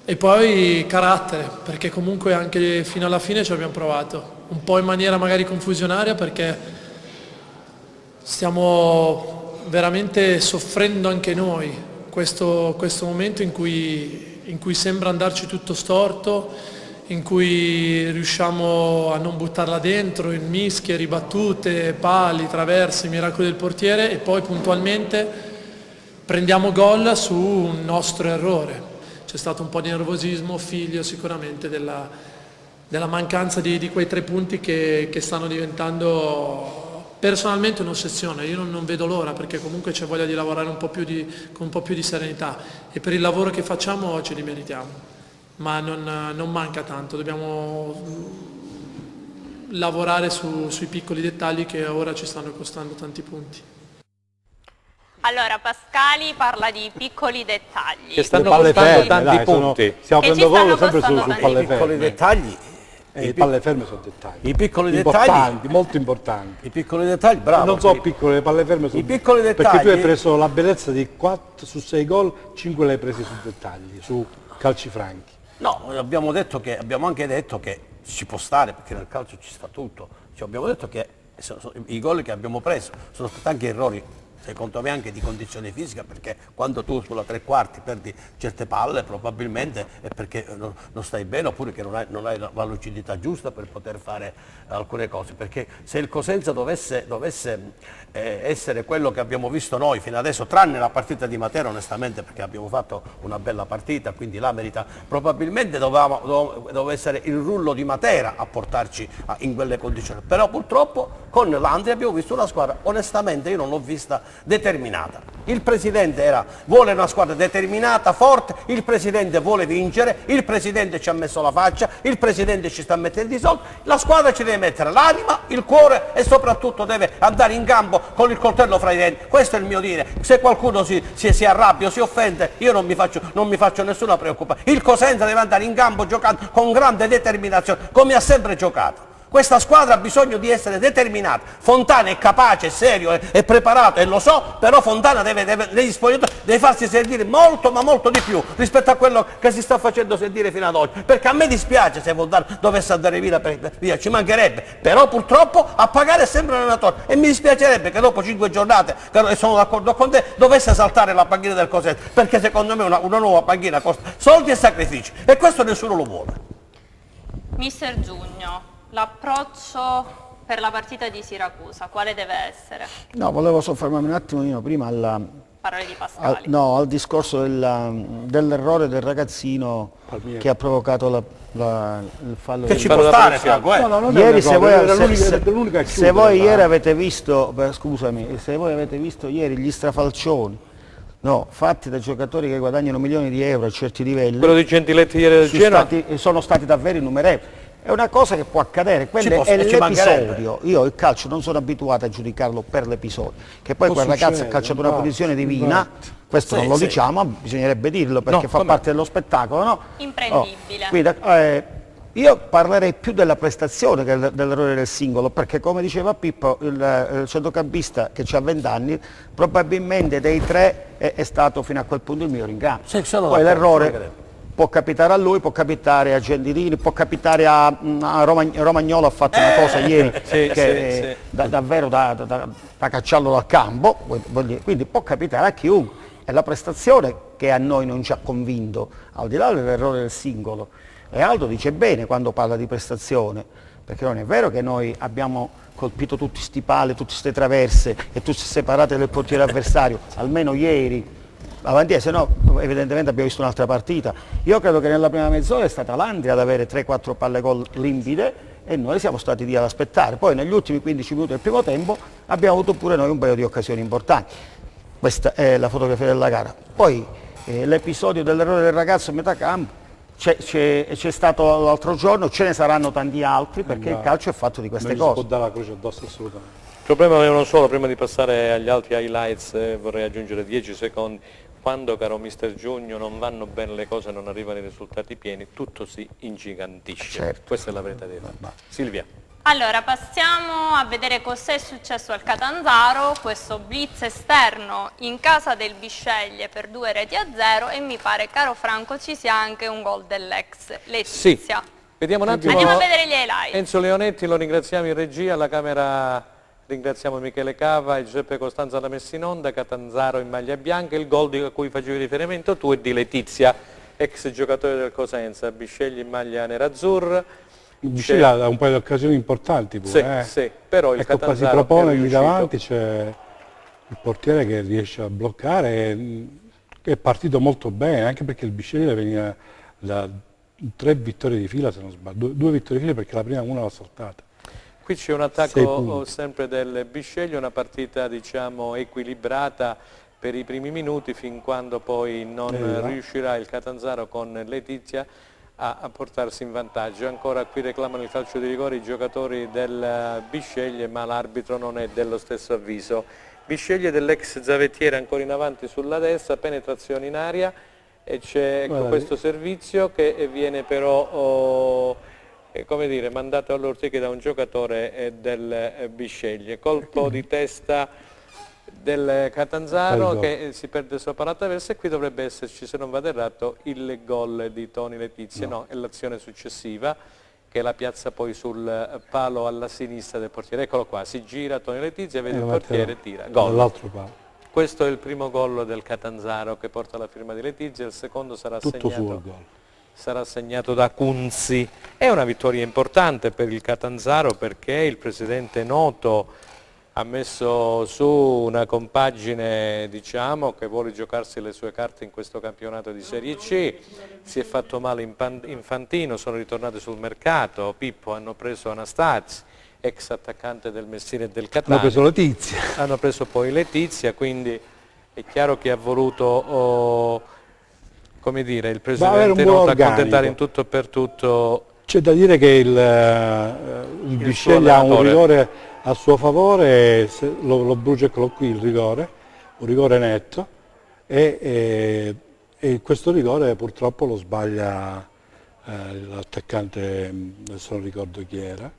E poi carattere, perché comunque anche fino alla fine ci abbiamo provato, un po' in maniera magari confusionaria, perché stiamo veramente soffrendo anche noi questo momento in cui sembra andarci tutto storto, in cui riusciamo a non buttarla dentro in mischie, ribattute, pali, traverse, miracoli del portiere, e poi puntualmente prendiamo gol su un nostro errore. C'è stato un po' di nervosismo, figlio sicuramente della mancanza di quei 3 punti che stanno diventando personalmente un'ossessione. Io non vedo l'ora, perché comunque c'è voglia di lavorare con un po' più di serenità, e per il lavoro che facciamo ce li meritiamo. Ma non manca tanto, dobbiamo lavorare sui piccoli dettagli che ora ci stanno costando tanti punti. Allora, Pascali parla di piccoli dettagli. Che stanno costando tanti punti. Stiamo prendendo gol sempre su tanti palle piccoli ferme. dettagli. I palle ferme sono dettagli. I piccoli importanti, dettagli. molto importanti. I piccoli dettagli, bravo. Non so piccole, le palle ferme sono I piccoli dettagli. Perché tu hai preso la bellezza di 4 su 6 gol, 5 le hai presi su dettagli, su calci franchi. No, abbiamo anche detto che ci può stare, perché nel calcio ci sta tutto. Cioè, abbiamo detto che i gol che abbiamo preso sono stati anche errori, secondo me anche di condizione fisica, perché quando tu sulla 3/4 perdi certe palle probabilmente è perché non stai bene, oppure che non hai la lucidità giusta per poter fare alcune cose, perché se il Cosenza dovesse essere quello che abbiamo visto noi fino adesso, tranne la partita di Matera onestamente, perché abbiamo fatto una bella partita, quindi la merita, probabilmente doveva essere il rullo di Matera a portarci in quelle condizioni, però purtroppo con l'Andria abbiamo visto una squadra, onestamente io non l'ho vista determinata. Il presidente vuole una squadra determinata, forte, il presidente vuole vincere, il presidente ci ha messo la faccia, il presidente ci sta mettendo i soldi, la squadra ci deve mettere l'anima, il cuore e soprattutto deve andare in campo con il coltello fra i denti. Questo è il mio dire. Se qualcuno si arrabbia o si offende, io non mi faccio nessuna preoccupazione. Il Cosenza deve andare in campo giocando con grande determinazione, come ha sempre giocato. Questa squadra ha bisogno di essere determinata. Fontana è capace, è serio, è preparato, e lo so, però Fontana deve farsi sentire molto, ma molto di più rispetto a quello che si sta facendo sentire fino ad oggi. Perché a me dispiace se Fontana dovesse andare via, ci mancherebbe, però purtroppo a pagare è sempre l'allenatore, e mi dispiacerebbe che dopo 5 giornate, e sono d'accordo con te, dovesse saltare la panchina del Cosenza, perché secondo me una nuova panchina costa soldi e sacrifici, e questo nessuno lo vuole. Mister Giugno, l'approccio per la partita di Siracusa, quale deve essere? No, volevo soffermarmi un attimino prima Parole di Pascali. al discorso dell'errore del ragazzino che ha provocato il fallo. Che ci può stare, Franco, Ieri, se voi ieri avete visto, se voi avete visto ieri gli strafalcioni, fatti da giocatori che guadagnano milioni di euro a certi livelli, quello di Gentiletti ieri del Genoa sono stati davvero innumerevoli. È una cosa che può accadere, quello è l'episodio. Io il calcio non sono abituato a giudicarlo per l'episodio, che poi quel ragazzo ha calciato una posizione divina, questo non lo diciamo, ma bisognerebbe dirlo perché fa parte dello spettacolo, no? Imprendibile. Quindi, io parlerei più della prestazione che dell'errore del singolo, perché come diceva Pippo, il centrocampista che ha 20 anni, probabilmente dei 3 è stato fino a quel punto il miglior in campo. Poi l'errore può capitare a lui, può capitare a Gentilini, può capitare a Romagnolo, ha fatto una cosa ieri che davvero da cacciarlo dal campo, quindi può capitare a chiunque. È la prestazione che a noi non ci ha convinto, al di là dell'errore del singolo. E Aldo dice bene quando parla di prestazione, perché non è vero che noi abbiamo colpito tutti sti pali, tutte queste traverse e tutte separate del portiere avversario, almeno ieri. Avanti, se no evidentemente abbiamo visto un'altra partita. Io credo che nella prima mezz'ora è stata l'Andria ad avere 3-4 palle gol limpide e noi siamo stati lì ad aspettare. Poi negli ultimi 15 minuti del primo tempo abbiamo avuto pure noi un paio di occasioni importanti. Questa è la fotografia della gara. Poi l'episodio dell'errore del ragazzo a metà campo c'è stato l'altro giorno, ce ne saranno tanti altri perché il calcio è fatto di queste non gli si cose. può dare la croce addosso assolutamente. Il problema è uno solo, prima di passare agli altri highlights vorrei aggiungere 10 secondi. Quando, caro mister Giugno, non vanno bene le cose, non arrivano i risultati pieni, tutto si ingigantisce. Certo. Questa è la verità dei fatti. Silvia. Allora, passiamo a vedere cos'è successo al Catanzaro, questo blitz esterno in casa del Bisceglie per 2-0 e mi pare, caro Franco, ci sia anche un gol dell'ex Letizia. Sì. Vediamo un attimo. Andiamo a vedere gli highlights. Enzo Leonetti, lo ringraziamo in regia, alla Camera ringraziamo Michele Cava e Giuseppe Costanza da messa in onda, Catanzaro in maglia bianca, il gol a cui facevi riferimento tu è di Letizia, ex giocatore del Cosenza, Bisceglie in maglia nerazzurra. Il Bisceglie ha un paio di occasioni importanti pure. Sì, però il ecco, qua si Catanzaro propone lì davanti, c'è il portiere che riesce a bloccare, è partito molto bene, anche perché il Bisceglie veniva da 3 vittorie di fila, se non sbaglio, 2 vittorie di fila perché la prima una l'ha saltata. Qui c'è un attacco sempre del Bisceglie, una partita diciamo equilibrata per i primi minuti fin quando poi non riuscirà il Catanzaro con Letizia a portarsi in vantaggio. Ancora qui reclamano il calcio di rigore i giocatori del Bisceglie, ma l'arbitro non è dello stesso avviso. Bisceglie dell'ex Zavettiere ancora in avanti sulla destra, penetrazione in aria e c'è questo servizio che viene però come dire, mandato all'ortiche da un giocatore del Bisceglie. Colpo di testa del Catanzaro che si perde sopra la traversa e qui dovrebbe esserci, se non vado errato, il gol di Toni Letizia. No, è l'azione successiva che la piazza poi sul palo alla sinistra del portiere. Eccolo qua, si gira Toni Letizia, vede il portiere, tira, gol. Questo è il primo gol del Catanzaro che porta la firma di Letizia, il secondo sarà segnato da Kunzi. È una vittoria importante per il Catanzaro perché il presidente Noto ha messo su una compagine diciamo, che vuole giocarsi le sue carte in questo campionato di Serie C, si è fatto male Infantino, sono ritornati sul mercato, Pippo, hanno preso Anastasi, ex attaccante del Messina e del Catania. Hanno preso Letizia. Hanno preso poi Letizia, quindi è chiaro che ha voluto, come dire, il presidente Noto accontentare in tutto e per tutto. C'è da dire che il Bisceglie ha un rigore a suo favore, lo brucia, eccolo qui il rigore, un rigore netto e questo rigore purtroppo lo sbaglia l'attaccante, adesso non ricordo chi era,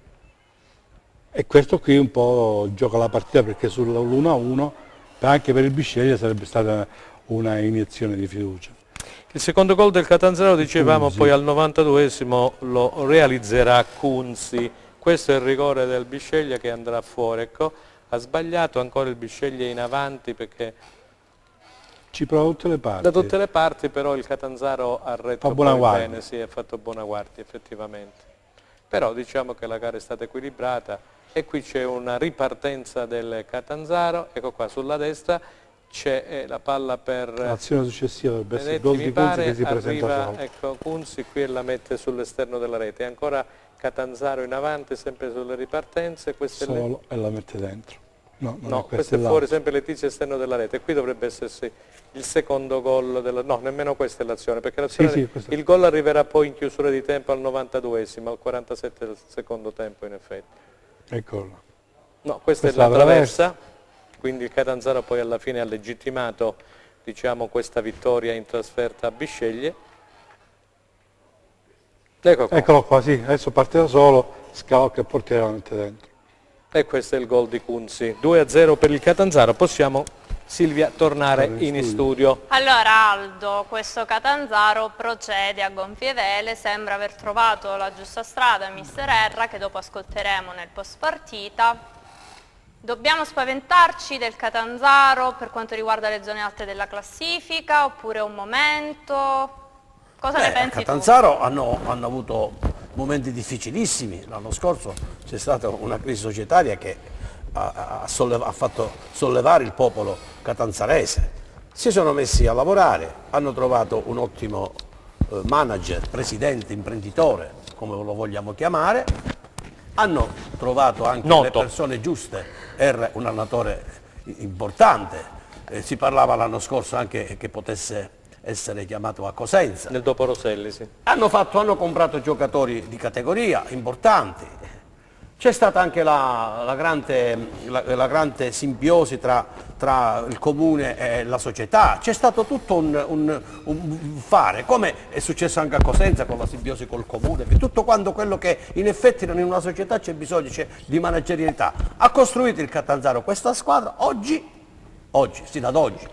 e questo qui un po' gioca la partita perché sull'1-1 anche per il Bisceglie sarebbe stata una iniezione di fiducia. Il secondo gol del Catanzaro, dicevamo, Kunzi. Poi al 92esimo lo realizzerà Kunzi. Questo è il rigore del Bisceglie che andrà fuori. Ecco, ha sbagliato ancora il Bisceglie in avanti perché ci prova da tutte le parti. Da tutte le parti, però il Catanzaro ha retto bene, sì, ha fatto buona guardia effettivamente. Però diciamo che la gara è stata equilibrata e qui c'è una ripartenza del Catanzaro, ecco qua sulla destra. C'è la palla per l'azione successiva dovrebbe essere il gol di Kunzi che si presenta solo. Ecco Kunzi qui e la mette sull'esterno della rete, ancora Catanzaro in avanti sempre sulle ripartenze, solo e la mette dentro. No, questo è fuori, sempre Letizia esterno della rete, e qui dovrebbe essersi il secondo gol no, nemmeno questa è l'azione, perché l'azione il gol arriverà poi in chiusura di tempo al 92esimo, al 47 del secondo tempo in effetti. Eccolo. No, questa è la traversa. Quindi il Catanzaro poi alla fine ha legittimato diciamo, questa vittoria in trasferta a Bisceglie. Eccolo qua, sì, adesso parte da solo, scalocca e portiere la mette dentro. E questo è il gol di Kunzi, 2-0 per il Catanzaro. Possiamo, Silvia, tornare in studio. Allora Aldo, questo Catanzaro procede a gonfie vele, sembra aver trovato la giusta strada mister Erra, che dopo ascolteremo nel post partita. Dobbiamo spaventarci del Catanzaro per quanto riguarda le zone alte della classifica oppure un momento? Cosa ne pensi tu? Catanzaro hanno avuto momenti difficilissimi, l'anno scorso c'è stata una crisi societaria che ha fatto sollevare il popolo catanzarese. Si sono messi a lavorare, hanno trovato un ottimo manager, presidente, imprenditore, come lo vogliamo chiamare, hanno trovato anche le persone giuste, era un allenatore importante, si parlava l'anno scorso anche che potesse essere chiamato a Cosenza. Nel dopo Rosselli, sì. Hanno comprato giocatori di categoria importanti. C'è stata anche la grande simbiosi tra il comune e la società, c'è stato tutto un fare, come è successo anche a Cosenza con la simbiosi col comune, che tutto quanto quello che in effetti in una società c'è bisogno di managerialità. Ha costruito il Catanzaro questa squadra, oggi, sino ad oggi,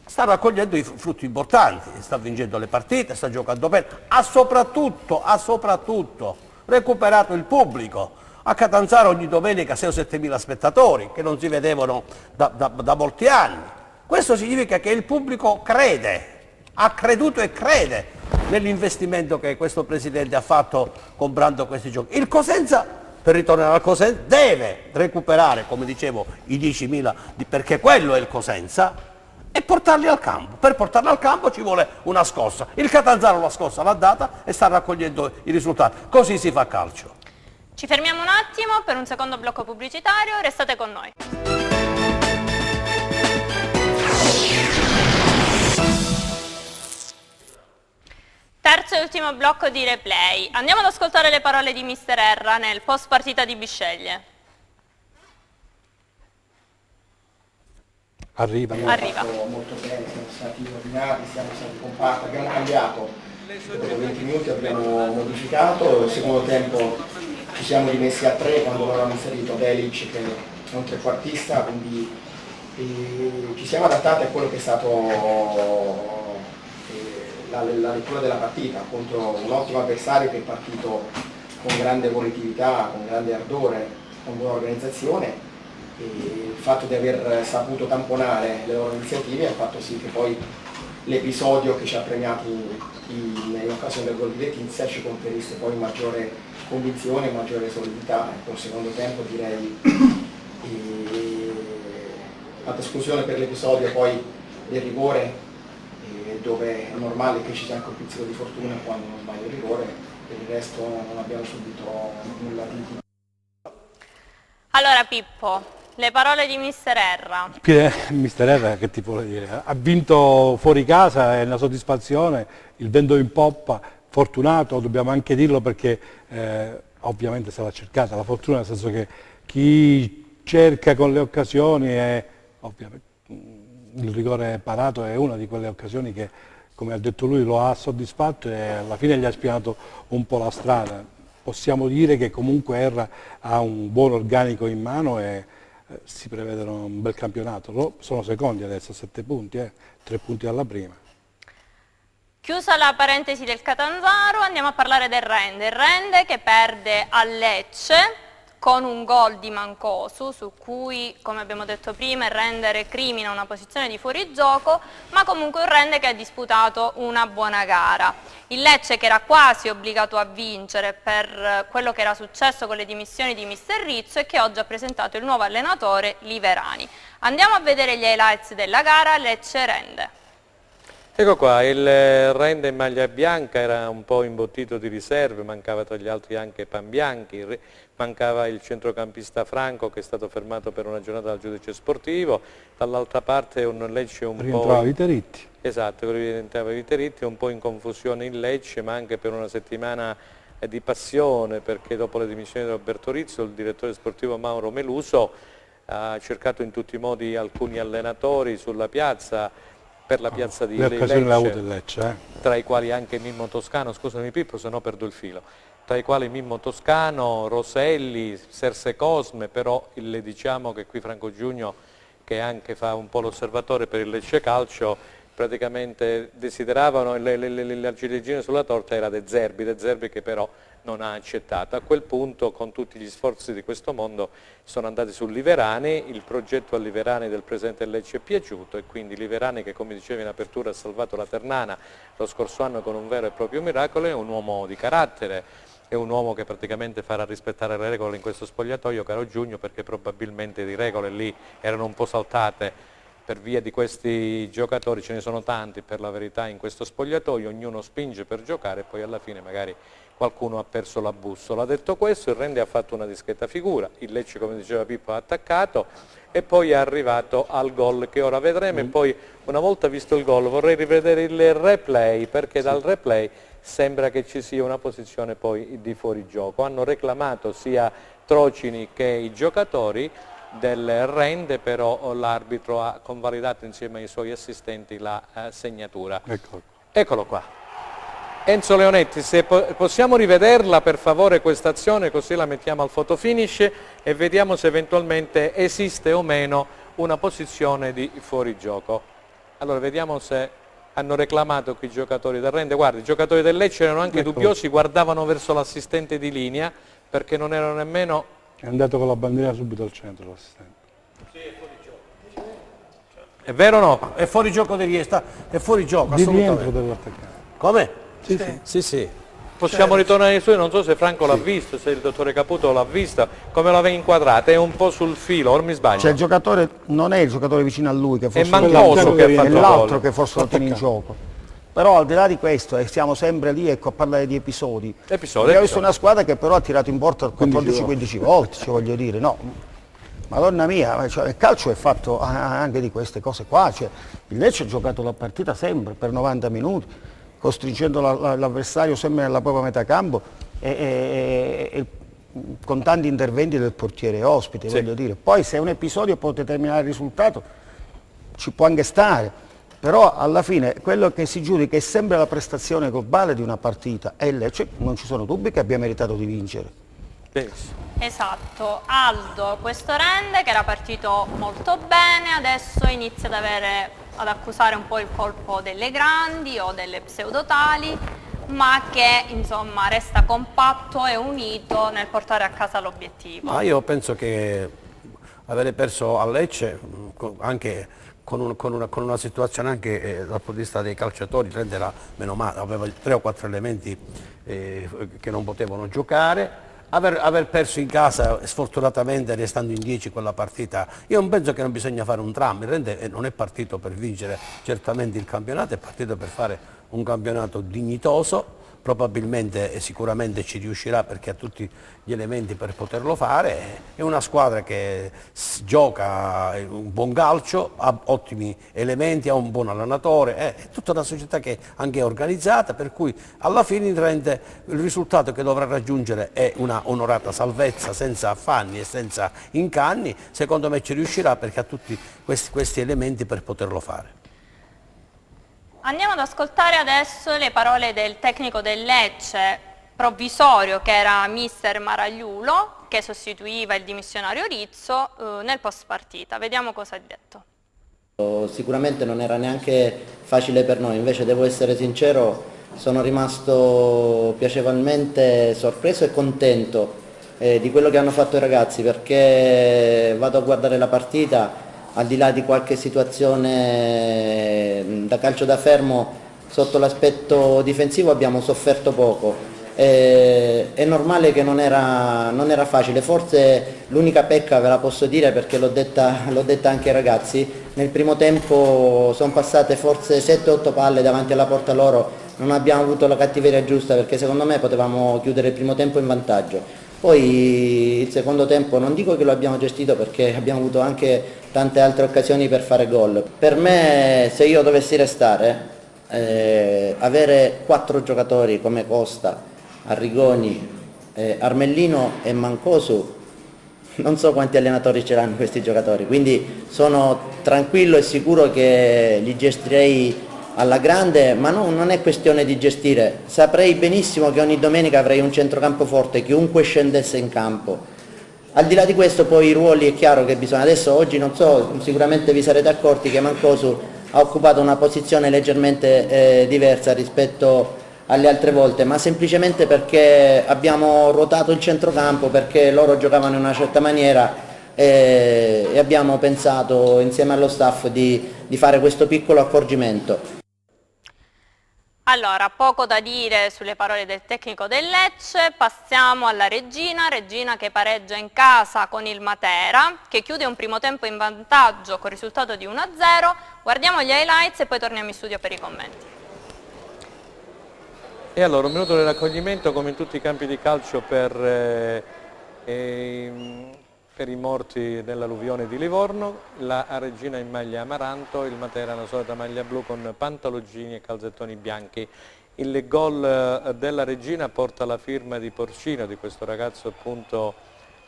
sta raccogliendo i frutti importanti, sta vincendo le partite, sta giocando bene, ha soprattutto recuperato il pubblico. A Catanzaro ogni domenica 6 o 7 mila spettatori che non si vedevano da molti anni. Questo significa che il pubblico ha creduto e crede nell'investimento che questo presidente ha fatto comprando questi giochi. Il Cosenza, per ritornare al Cosenza, deve recuperare, come dicevo, i 10.000, perché quello è il Cosenza, e portarli al campo. Per portarli al campo ci vuole una scossa. Il Catanzaro la scossa l'ha data e sta raccogliendo i risultati. Così si fa calcio. Ci fermiamo un attimo per un secondo blocco pubblicitario, restate con noi. Terzo e ultimo blocco di replay. Andiamo ad ascoltare le parole di mister Erra nel post partita di Bisceglie. Arriva. Molto bene, siamo stati ordinati, siamo stati compatti, abbiamo cambiato. Dopo 20 minuti abbiamo modificato, nel secondo tempo ci siamo rimessi a 3 quando loro hanno inserito Delic che è un trequartista, quindi ci siamo adattati a quello che è stato la lettura della partita contro un ottimo avversario che è partito con grande volatilità, con grande ardore, con buona organizzazione. E il fatto di aver saputo tamponare le loro iniziative ha fatto sì che poi l'episodio che ci ha premiati in occasione del gol di Letizia ci conferisse poi maggiore convinzione, maggiore solidità. Ecco, secondo tempo direi, ad esclusione per l'episodio poi del rigore, dove è normale che ci sia anche un pizzico di fortuna quando non sbaglia il rigore, per il resto non abbiamo subito nulla di... Allora Pippo, le parole di mister Erra. Mister Erra che ti vuole dire? Ha vinto fuori casa, è una soddisfazione, il vento in poppa, fortunato, dobbiamo anche dirlo perché ovviamente se l'ha cercata la fortuna, nel senso che chi cerca con le occasioni è ovviamente il rigore parato è una di quelle occasioni che, come ha detto lui, lo ha soddisfatto e alla fine gli ha spianato un po' la strada. Possiamo dire che comunque Erra ha un buon organico in mano e si prevedono un bel campionato. Sono secondi adesso, 7 punti, 3 punti alla prima. Chiusa la parentesi del Catanzaro, andiamo a parlare del Rende. Il Rende che perde a Lecce con un gol di Mancosu, su cui, come abbiamo detto prima, il Rende recrimina una posizione di fuorigioco, ma comunque un Rende che ha disputato una buona gara. Il Lecce che era quasi obbligato a vincere per quello che era successo con le dimissioni di mister Rizzo e che oggi ha presentato il nuovo allenatore Liverani. Andiamo a vedere gli highlights della gara Lecce-Rende. Ecco qua, il Rende in maglia bianca era un po' imbottito di riserve, mancava tra gli altri anche Panbianchi, mancava il centrocampista Franco che è stato fermato per una giornata dal giudice sportivo, dall'altra parte un Lecce un po'... Rientrava Viteritti. Esatto, rientrava Viteritti, un po' in confusione in Lecce, ma anche per una settimana di passione, perché dopo le dimissioni di Roberto Rizzo il direttore sportivo Mauro Meluso ha cercato in tutti i modi alcuni allenatori sulla piazza, per la piazza di Lecce, tra i quali anche Mimmo Toscano, scusami Pippo se no perdo il filo, tra i quali Mimmo Toscano, Roselli, Serse Cosme, però le diciamo che qui Franco Giugno, che anche fa un po' l'osservatore per il Lecce Calcio, praticamente desideravano, la ciliegina sulla torta era De Zerbi che però non ha accettato. A quel punto, con tutti gli sforzi di questo mondo, sono andati su Liverani, il progetto a Liverani del presidente del Lecce è piaciuto e quindi Liverani, che come dicevi in apertura ha salvato la Ternana lo scorso anno con un vero e proprio miracolo, è un uomo di carattere, è un uomo che praticamente farà rispettare le regole in questo spogliatoio, caro Giugno, perché probabilmente di regole lì erano un po' saltate per via di questi giocatori, ce ne sono tanti per la verità in questo spogliatoio, ognuno spinge per giocare e poi alla fine magari qualcuno ha perso la bussola. Detto questo, il Rende ha fatto una discreta figura, il Lecce, come diceva Pippo, ha attaccato e poi è arrivato al gol che ora vedremo e poi, una volta visto il gol, vorrei rivedere il replay, perché dal replay sembra che ci sia una posizione poi di fuorigioco. Hanno reclamato sia Trocini che i giocatori del Rende, però l'arbitro ha convalidato insieme ai suoi assistenti la segnatura. Eccolo qua. Enzo Leonetti, se possiamo rivederla per favore questa azione, così la mettiamo al fotofinish e vediamo se eventualmente esiste o meno una posizione di fuorigioco. Allora vediamo se hanno reclamato qui i giocatori del Rende. Guardi, i giocatori del Lecce erano anche dubbiosi, guardavano verso l'assistente di linea perché non erano nemmeno... È andato con la bandierina subito al centro l'assistente. Sì, è fuori gioco. È vero o no? È fuori gioco di Riesta, è fuori gioco, Di assolutamente. rientro dell'attaccante. Come? Sì. Possiamo ritornare su, non so se Franco l'ha visto, se il dottore Caputo l'ha vista, come l'aveva inquadrata, è un po' sul filo, or mi sbaglio? Cioè il giocatore non è il giocatore vicino a lui che forse è Mancoso che ha fatto è l'altro gol. che forse lo tiene in gioco. Però al di là di questo, siamo sempre lì, ecco, a parlare di episodi. Abbiamo visto una squadra che però ha tirato in porta 14-15 volte, cioè, voglio dire, no. Madonna mia, cioè, il calcio è fatto anche di queste cose qua, cioè, il Lecce ha giocato la partita sempre per 90 minuti, costringendo l'avversario sempre nella propria metà campo e con tanti interventi del portiere ospite, voglio dire. Poi se un episodio può determinare il risultato ci può anche stare, però alla fine quello che si giudica è sempre la prestazione globale di una partita e il Lecce non ci sono dubbi che abbia meritato di vincere. Esatto, Aldo, questo Rende che era partito molto bene, adesso inizia ad accusare un po' il colpo delle grandi o delle pseudotali, ma che insomma resta compatto e unito nel portare a casa l'obiettivo. Ma io penso che avere perso a Lecce, anche con una situazione anche dal punto di vista dei calciatori, renderà meno male, aveva 3 o 4 elementi che non potevano giocare. Aver perso in casa sfortunatamente restando in 10 quella partita, io non penso che non bisogna fare un dramma, il Rende non è partito per vincere certamente il campionato, è partito per fare un campionato dignitoso, probabilmente e sicuramente ci riuscirà perché ha tutti gli elementi per poterlo fare, è una squadra che gioca un buon calcio, ha ottimi elementi, ha un buon allenatore, è tutta una società che anche è organizzata, per cui alla fine il risultato che dovrà raggiungere è una onorata salvezza senza affanni e senza inganni, secondo me ci riuscirà perché ha tutti questi elementi per poterlo fare. Andiamo ad ascoltare adesso le parole del tecnico del Lecce provvisorio, che era mister Maragliulo, che sostituiva il dimissionario Rizzo nel post partita. Vediamo cosa ha detto. Sicuramente non era neanche facile per noi, invece devo essere sincero, sono rimasto piacevolmente sorpreso e contento di quello che hanno fatto i ragazzi, perché vado a guardare la partita, al di là di qualche situazione da calcio da fermo, sotto l'aspetto difensivo abbiamo sofferto poco. È normale che non era facile, forse l'unica pecca ve la posso dire perché l'ho detta anche ai ragazzi, nel primo tempo sono passate forse 7-8 palle davanti alla porta loro, non abbiamo avuto la cattiveria giusta perché secondo me potevamo chiudere il primo tempo in vantaggio. Poi il secondo tempo non dico che lo abbiamo gestito perché abbiamo avuto anche tante altre occasioni per fare gol. Per me, se io dovessi restare, avere 4 giocatori come Costa, Arrigoni, Armellino e Mancosu, non so quanti allenatori ce l'hanno questi giocatori, quindi sono tranquillo e sicuro che li gestirei alla grande, ma non è questione di gestire, saprei benissimo che ogni domenica avrei un centrocampo forte, chiunque scendesse in campo. Al di là di questo poi i ruoli è chiaro che bisogna, adesso oggi non so, sicuramente vi sarete accorti che Mancosu ha occupato una posizione leggermente diversa rispetto alle altre volte, ma semplicemente perché abbiamo ruotato il centrocampo, perché loro giocavano in una certa maniera e abbiamo pensato insieme allo staff di fare questo piccolo accorgimento. Allora, poco da dire sulle parole del tecnico del Lecce, passiamo alla Reggina che pareggia in casa con il Matera, che chiude un primo tempo in vantaggio con risultato di 1-0. Guardiamo gli highlights e poi torniamo in studio per i commenti. E allora un minuto di raccoglimento come in tutti i campi di calcio per i morti dell'alluvione di Livorno, la Regina in maglia amaranto, il Matera la solita maglia blu con pantaloncini e calzettoni bianchi. Il gol della Regina porta la firma di Porcino, di questo ragazzo appunto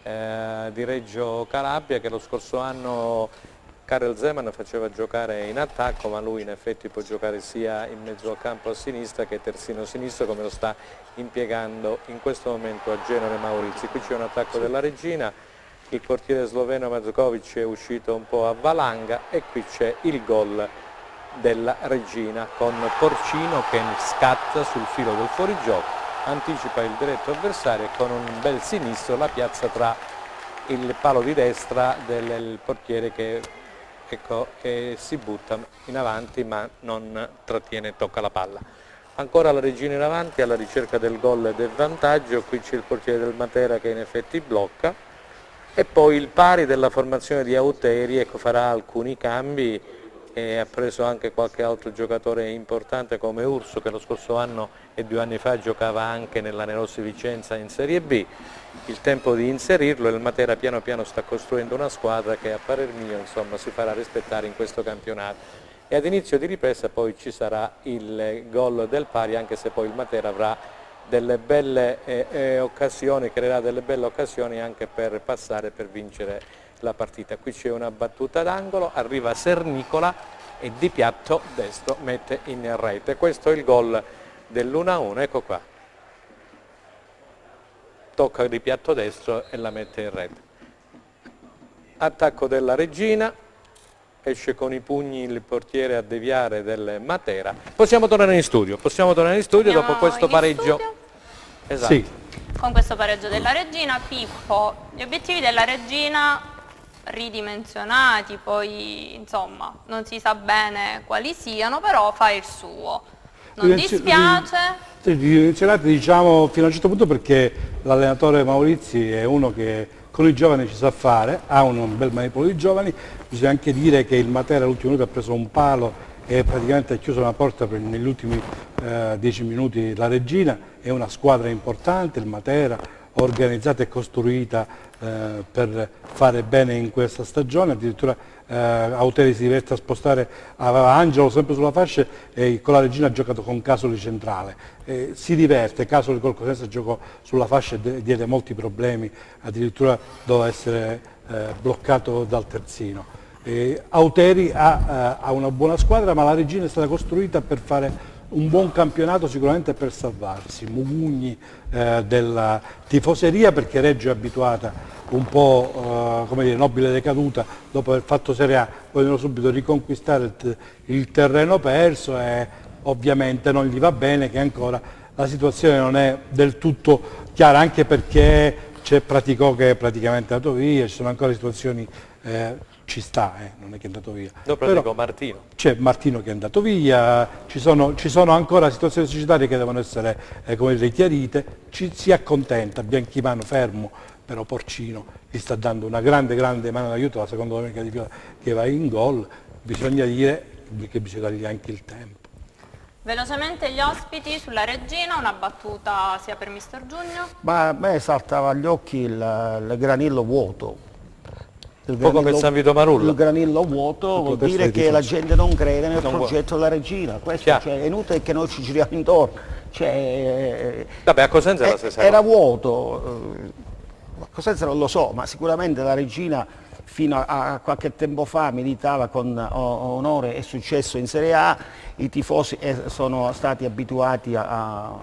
di Reggio Calabria, che lo scorso anno Karel Zeman faceva giocare in attacco, ma lui in effetti può giocare sia in mezzo al campo a sinistra che terzino sinistro, come lo sta impiegando in questo momento a Genore Maurizi. Qui c'è un attacco della Regina, il portiere sloveno Mazzukovic è uscito un po' a valanga e qui c'è il gol della Regina con Porcino che scatta sul filo del fuorigioco, anticipa il diretto avversario e con un bel sinistro la piazza tra il palo di destra del portiere che si butta in avanti ma non trattiene, tocca la palla. Ancora la Regina in avanti alla ricerca del gol e del vantaggio, qui c'è il portiere del Matera che in effetti blocca e poi il pari della formazione di Auteri, farà alcuni cambi e ha preso anche qualche altro giocatore importante come Urso, che lo scorso anno e 2 anni fa giocava anche nella Nerossi Vicenza in Serie B. Il tempo di inserirlo e il Matera piano piano sta costruendo una squadra che a parer mio insomma si farà rispettare in questo campionato. E ad inizio di ripresa poi ci sarà il gol del pari, anche se poi il Matera avrà delle belle occasioni, creerà delle belle occasioni anche per passare, per vincere la partita. Qui c'è una battuta d'angolo, arriva Sernicola e di piatto destro mette in rete. Questo è il gol dell'1-1, ecco qua. Tocca di piatto destro e la mette in rete. Attacco della Regina, esce con i pugni il portiere a deviare del Matera. Possiamo tornare in studio, dopo questo pareggio. Esatto. Sì. Con questo pareggio della Regina. Pippo, gli obiettivi della Regina ridimensionati, poi insomma non si sa bene quali siano, però fa il suo. Non dispiace? Ridimensionati diciamo fino a un certo punto, perché l'allenatore Maurizi è uno che con i giovani ci sa fare, ha un bel manipolo di giovani. Bisogna anche dire che il Matera all'ultimo minuto ha preso un palo e praticamente ha chiuso una porta negli ultimi 10 minuti. La Regina è una squadra importante, il Matera, organizzata e costruita per fare bene in questa stagione. Addirittura Auteri si diverte a spostare, aveva Angelo sempre sulla fascia e con la Regina ha giocato con Casoli centrale. Si diverte, Casoli col Cosenza giocò sulla fascia e diede molti problemi, addirittura doveva essere bloccato dal terzino. Auteri ha una buona squadra, ma la Regina è stata costruita per fare un buon campionato, sicuramente per salvarsi. Mugugni della tifoseria, perché Reggio è abituata un po' come dire, nobile decaduta, dopo aver fatto Serie A, vogliono subito riconquistare il terreno perso e ovviamente non gli va bene che ancora la situazione non è del tutto chiara, anche perché c'è Praticò che è praticamente andato via, ci sono ancora situazioni, ci sta, non è che è andato via. No, Praticò, Martino. C'è Martino che è andato via, ci sono ancora situazioni societarie che devono essere come dire, chiarite, si accontenta, Bianchimano fermo, però Porcino gli sta dando una grande mano d'aiuto la seconda domenica di fila che va in gol. Bisogna dire che bisogna dargli anche il tempo. Velocemente gli ospiti sulla Regina, una battuta sia per mister Giugno. Ma a me saltava agli occhi il granillo vuoto. Poco per San Vito Marullo. Il granillo vuoto vuol dire che la gente non crede nel progetto della Regina. Questo è inutile che noi ci giriamo intorno. Vabbè, a Cosenza è la stessa cosa. Era vuoto. A Cosenza non lo so, ma sicuramente la Regina fino a qualche tempo fa militava con onore e successo in Serie A, i tifosi sono stati abituati a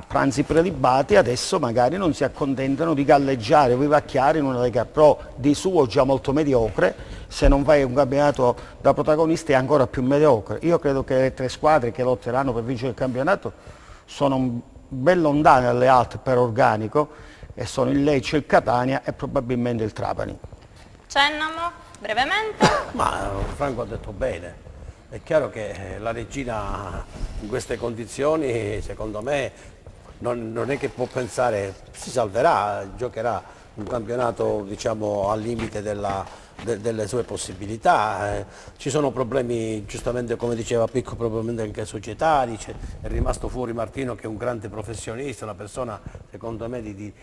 pranzi prelibati, adesso magari non si accontentano di galleggiare o vivacchiare in una Lega Pro di suo già molto mediocre. Se non vai un campionato da protagonista è ancora più mediocre. Io credo che le 3 squadre che lotteranno per vincere il campionato sono ben lontane dalle altre per organico, e sono il Lecce, il Catania e probabilmente il Trapani. Cennamo brevemente. Ma Franco ha detto bene, è chiaro che la Regina in queste condizioni secondo me non è che può pensare si salverà, giocherà un campionato diciamo al limite delle sue possibilità, ci sono problemi giustamente come diceva Picco, probabilmente anche societari, è rimasto fuori Martino che è un grande professionista, una persona secondo me di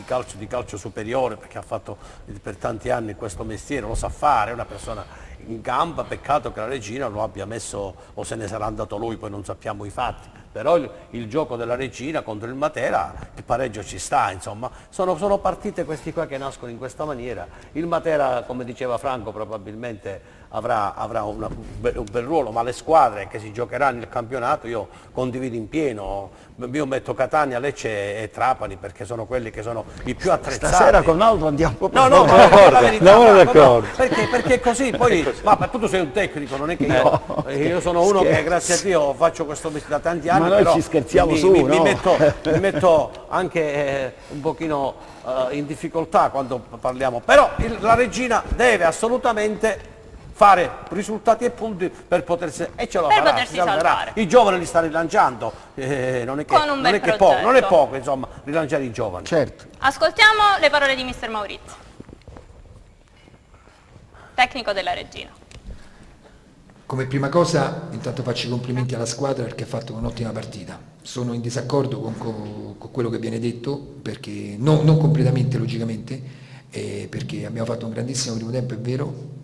calcio superiore perché ha fatto per tanti anni questo mestiere, lo sa fare, è una persona in gamba, peccato che la Regina lo abbia messo o se ne sarà andato lui, poi non sappiamo i fatti, però il gioco della Regina contro il Matera, il pareggio ci sta, insomma, sono partite questi qua che nascono in questa maniera, il Matera come diceva Franco probabilmente avrà un bel ruolo, ma le squadre che si giocheranno il campionato io condivido in pieno, io metto Catania, Lecce e Trapani perché sono quelli che sono i più attrezzati. Stasera con Aldo andiamo proprio no, d'accordo. Perché così poi, ma tu sei un tecnico, non è che io sono uno che grazie a Dio faccio questo mestiere da tanti anni, ma noi però ci scherziamo mi no? mi metto anche un pochino in difficoltà quando parliamo, però la Regina deve assolutamente fare risultati e punti per potersi e ce lo farà, potersi salvare. I giovani li sta rilanciando, non è poco insomma rilanciare i giovani. Certo. Ascoltiamo le parole di mister Maurizio, tecnico della Regina. Come prima cosa intanto faccio i complimenti alla squadra perché ha fatto un'ottima partita. Sono in disaccordo con quello che viene detto, perché non completamente logicamente, perché abbiamo fatto un grandissimo primo tempo, è vero,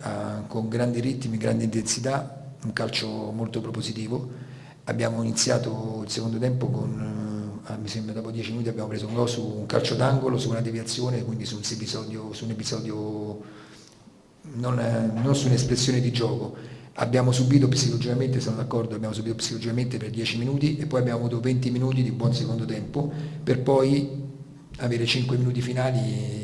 con grandi ritmi, grande intensità, un calcio molto propositivo. Abbiamo iniziato il secondo tempo con, mi sembra dopo 10 minuti abbiamo preso un gol su un calcio d'angolo, su una deviazione, quindi su un episodio non su un'espressione di gioco. Abbiamo subito psicologicamente, sono d'accordo, abbiamo subito psicologicamente per 10 minuti e poi abbiamo avuto 20 minuti di buon secondo tempo per poi avere 5 minuti finali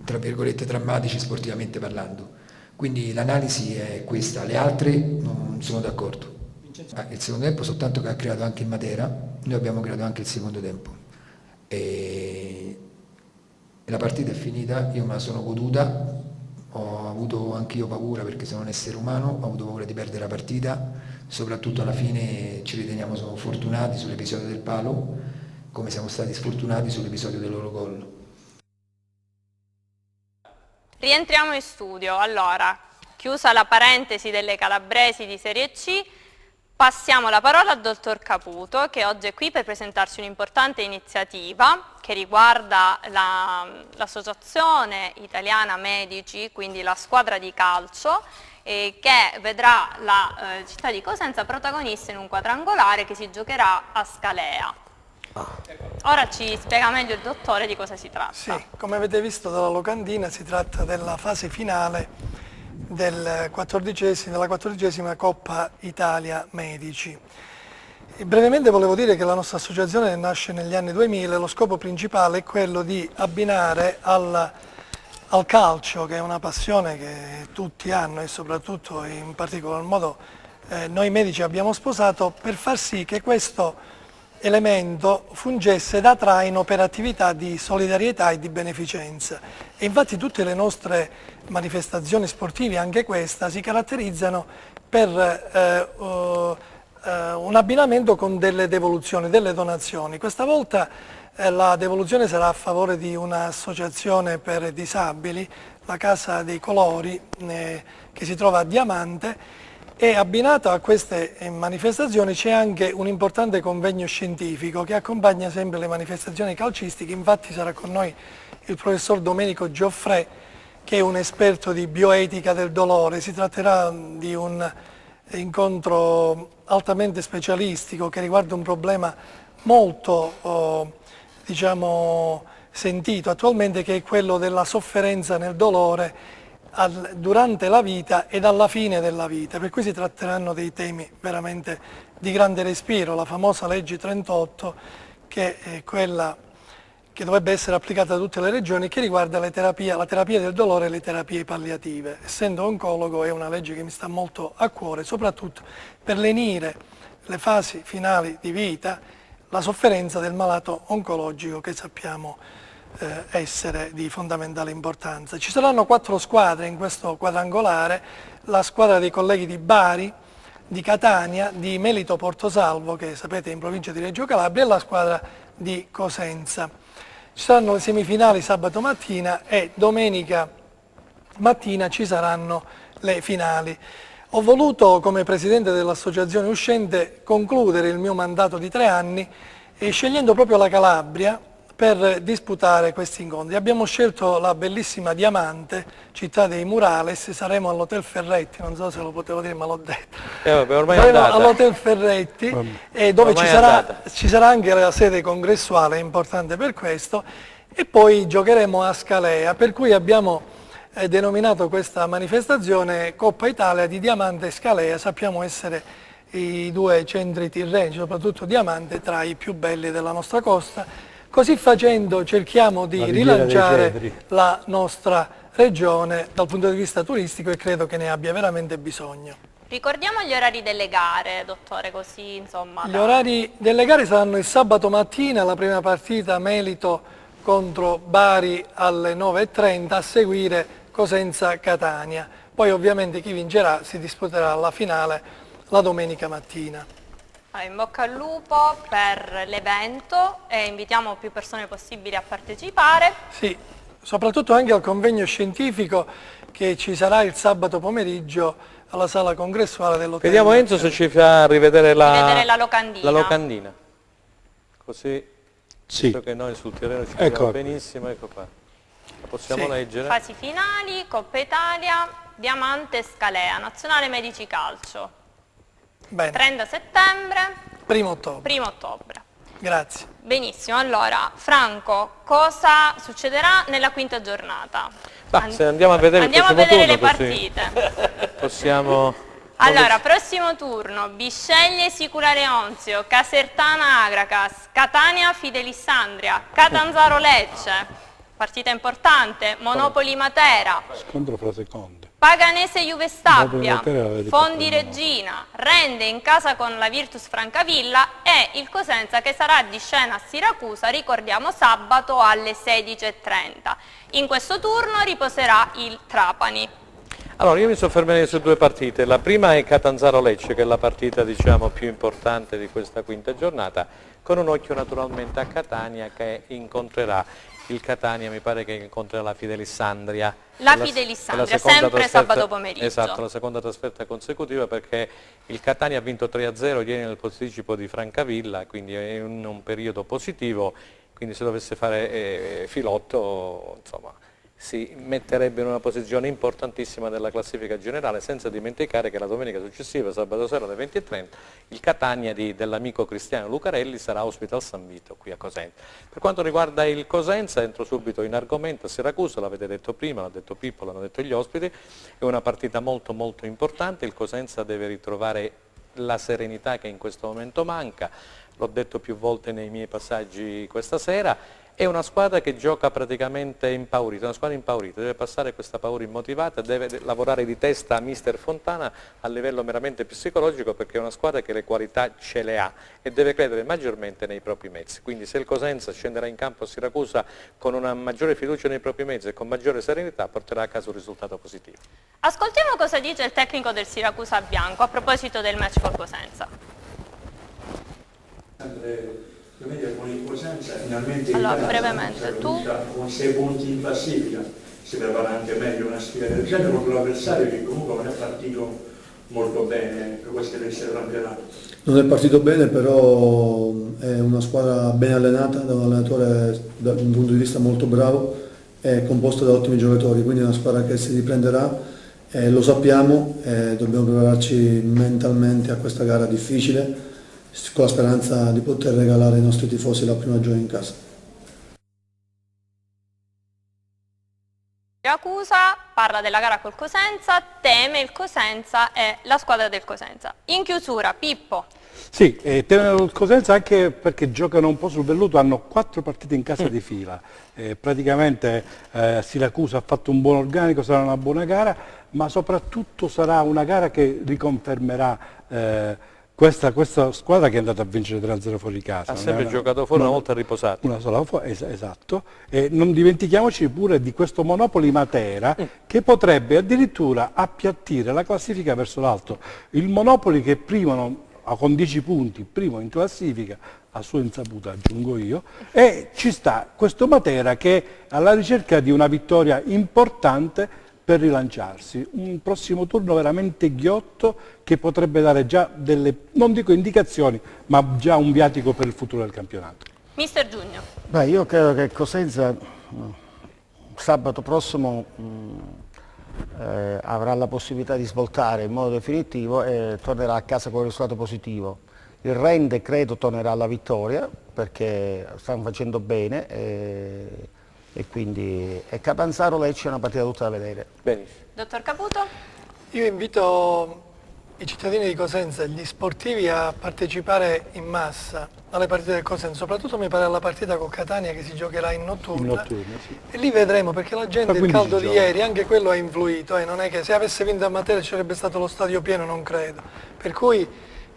tra virgolette drammatici sportivamente parlando. Quindi l'analisi è questa, le altre non sono d'accordo. Il secondo tempo soltanto che ha creato anche il Matera, noi abbiamo creato anche il secondo tempo. E la partita è finita, io me la sono goduta, ho avuto anch'io paura perché sono un essere umano, ho avuto paura di perdere la partita, soprattutto alla fine ci riteniamo sono fortunati sull'episodio del palo, come siamo stati sfortunati sull'episodio del loro gol. Rientriamo in studio, allora, chiusa la parentesi delle calabresi di Serie C, passiamo la parola al dottor Caputo che oggi è qui per presentarci un'importante iniziativa che riguarda l'Associazione Italiana Medici, quindi la squadra di calcio, che vedrà la città di Cosenza protagonista in un quadrangolare che si giocherà a Scalea. Ora ci spiega meglio il dottore di cosa si tratta. Sì, come avete visto dalla locandina si tratta della fase finale della 14ª Coppa Italia Medici. E brevemente volevo dire che la nostra associazione nasce negli anni 2000 e lo scopo principale è quello di abbinare al calcio, che è una passione che tutti hanno e soprattutto in particolar modo noi medici abbiamo sposato, per far sì che questo elemento fungesse da traino per attività di solidarietà e di beneficenza. E infatti tutte le nostre manifestazioni sportive, anche questa, si caratterizzano per un abbinamento con delle devoluzioni, delle donazioni. Questa volta la devoluzione sarà a favore di un'associazione per disabili, la Casa dei Colori, che si trova a Diamante, e abbinato a queste manifestazioni c'è anche un importante convegno scientifico che accompagna sempre le manifestazioni calcistiche. Infatti sarà con noi il professor Domenico Gioffrè, che è un esperto di bioetica del dolore. Si tratterà di un incontro altamente specialistico che riguarda un problema molto sentito attualmente, che è quello della sofferenza nel dolore durante la vita ed alla fine della vita, per cui si tratteranno dei temi veramente di grande respiro. La famosa legge 38, che è quella che dovrebbe essere applicata da tutte le regioni, che riguarda la terapia del dolore e le terapie palliative. Essendo oncologo è una legge che mi sta molto a cuore, soprattutto per lenire le fasi finali di vita, la sofferenza del malato oncologico, che sappiamo essere di fondamentale importanza. Ci saranno 4 squadre in questo quadrangolare: la squadra dei colleghi di Bari, di Catania, di Melito Portosalvo, che sapete è in provincia di Reggio Calabria, e la squadra di Cosenza. Ci saranno le semifinali sabato mattina e domenica mattina ci saranno le finali. Ho voluto, come presidente dell'associazione uscente, concludere il mio mandato di 3 anni scegliendo proprio la Calabria per disputare questi incontri. Abbiamo scelto la bellissima Diamante, città dei Murales, saremo all'Hotel Ferretti, non so se lo potevo dire ma l'ho detto. Vabbè, ormai saremo all'Hotel Ferretti, dove ci sarà anche la sede congressuale, importante per questo, e poi giocheremo a Scalea, per cui abbiamo denominato questa manifestazione Coppa Italia di Diamante e Scalea. Sappiamo essere i 2 centri tirrenici, soprattutto Diamante, tra i più belli della nostra costa. Così facendo cerchiamo di rilanciare la nostra regione dal punto di vista turistico e credo che ne abbia veramente bisogno. Ricordiamo gli orari delle gare, dottore, così insomma. Gli orari delle gare saranno il sabato mattina, la prima partita Melito contro Bari alle 9:30, a seguire Cosenza-Catania. Poi ovviamente chi vincerà si disputerà la finale la domenica mattina. In bocca al lupo per l'evento e invitiamo più persone possibili a partecipare. Sì, soprattutto anche al convegno scientifico che ci sarà il sabato pomeriggio alla sala congressuale dell'hotel. Vediamo Enzo se ci fa rivedere la locandina. La locandina. Così, visto che noi sul terreno ci vediamo benissimo, ecco qua. La possiamo leggere. Fasi finali, Coppa Italia, Diamante Scalea, Nazionale Medici Calcio. Bene. 30 settembre. 1° ottobre. 1° ottobre. Grazie. Benissimo, allora Franco, cosa succederà nella 5ª giornata? Se andiamo a vedere, le partite. Possiamo... Allora, prossimo turno, Bisceglie Sicula Leonzio, Casertana Agracas, Catania Fidelissandria, Catanzaro Lecce, partita importante, Monopoli Matera. Scontro fra seconde. Paganese Juve Stabia, Fondi Regina, Rende in casa con la Virtus Francavilla e il Cosenza che sarà di scena a Siracusa, ricordiamo sabato alle 16:30. In questo turno riposerà il Trapani. Allora io mi soffermerei su 2 partite, la prima è Catanzaro-Lecce che è la partita diciamo più importante di questa 5ª giornata, con un occhio naturalmente a Catania che incontrerà il Catania, mi pare che incontrerà la Fidelissandria. La Fidelissandria, sempre sabato pomeriggio. Esatto, la seconda trasferta consecutiva perché il Catania ha vinto 3-0 ieri nel posticipo di Francavilla, quindi è in un periodo positivo, quindi se dovesse fare filotto, insomma, si metterebbe in una posizione importantissima della classifica generale, senza dimenticare che la domenica successiva, sabato sera alle 20:30, il Catania dell'amico Cristiano Lucarelli sarà ospite al San Vito qui a Cosenza. Per quanto riguarda il Cosenza, entro subito in argomento a Siracusa, l'avete detto prima, l'ha detto Pippo, l'hanno detto gli ospiti, è una partita molto molto importante, il Cosenza deve ritrovare la serenità che in questo momento manca, l'ho detto più volte nei miei passaggi questa sera. È una squadra che gioca praticamente impaurita, una squadra impaurita, deve passare questa paura immotivata, deve lavorare di testa a mister Fontana a livello meramente psicologico perché è una squadra che le qualità ce le ha e deve credere maggiormente nei propri mezzi. Quindi se il Cosenza scenderà in campo a Siracusa con una maggiore fiducia nei propri mezzi e con maggiore serenità porterà a casa un risultato positivo. Ascoltiamo cosa dice il tecnico del Siracusa Bianco a proposito del match col Cosenza. Con il Cosenza finalmente allora, brevemente, tu con 6 punti in classifica si prepara anche meglio una sfida del genere contro l'avversario che comunque non è partito molto bene per questo inizio del campionato. Non è partito bene, però è una squadra ben allenata da un allenatore da un punto di vista molto bravo, è composta da ottimi giocatori, quindi è una squadra che si riprenderà, lo sappiamo, dobbiamo prepararci mentalmente a questa gara difficile, con la speranza di poter regalare ai nostri tifosi la prima gioia in casa. Siracusa parla della gara col Cosenza, teme il Cosenza e la squadra del Cosenza. In chiusura, Pippo. Sì, temono il Cosenza anche perché giocano un po' sul velluto, hanno 4 partite in casa di fila. Praticamente Siracusa ha fatto un buon organico, sarà una buona gara, ma soprattutto sarà una gara che riconfermerà questa squadra che è andata a vincere 3-0 fuori casa. Ha sempre giocato fuori, una volta riposato. Una sola esatto. E non dimentichiamoci pure di questo Monopoli Matera che potrebbe addirittura appiattire la classifica verso l'alto. Il Monopoli che prima con 10 punti, primo in classifica, a sua insaputa aggiungo io, e ci sta questo Matera che è alla ricerca di una vittoria importante per rilanciarsi, un prossimo turno veramente ghiotto che potrebbe dare già delle, non dico indicazioni, ma già un viatico per il futuro del campionato. Mister Giugno. Beh, io credo che Cosenza sabato prossimo avrà la possibilità di svoltare in modo definitivo e tornerà a casa con un risultato positivo. Il Rende credo tornerà alla vittoria perché stanno facendo bene e quindi Catanzaro Lecce è una partita tutta da vedere. Benissimo. Dottor Caputo? Io invito i cittadini di Cosenza e gli sportivi a partecipare in massa alle partite del Cosenza, soprattutto mi pare alla partita con Catania che si giocherà in notturna, Sì. e lì vedremo perché la gente, il caldo di ieri, anche quello ha influito, non è che se avesse vinto a Matera ci sarebbe stato lo stadio pieno, non credo, per cui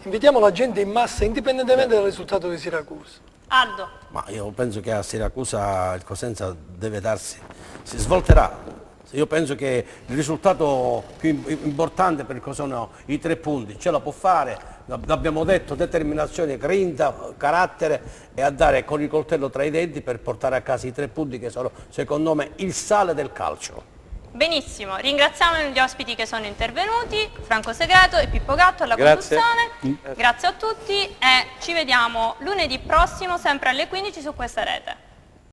invitiamo la gente in massa indipendentemente dal risultato di Siracusa. Aldo? Ma io penso che a Siracusa il Cosenza deve darsi, si svolterà. Io penso che il risultato più importante per sono i 3 punti, ce la può fare, l'abbiamo detto, determinazione, grinta, carattere e andare con il coltello tra i denti per portare a casa i 3 punti che sono secondo me il sale del calcio. Benissimo, ringraziamo gli ospiti che sono intervenuti, Franco Segreto e Pippo Gatto alla Grazie. conduzione. Grazie a tutti e ci vediamo lunedì prossimo sempre alle 15 su questa rete.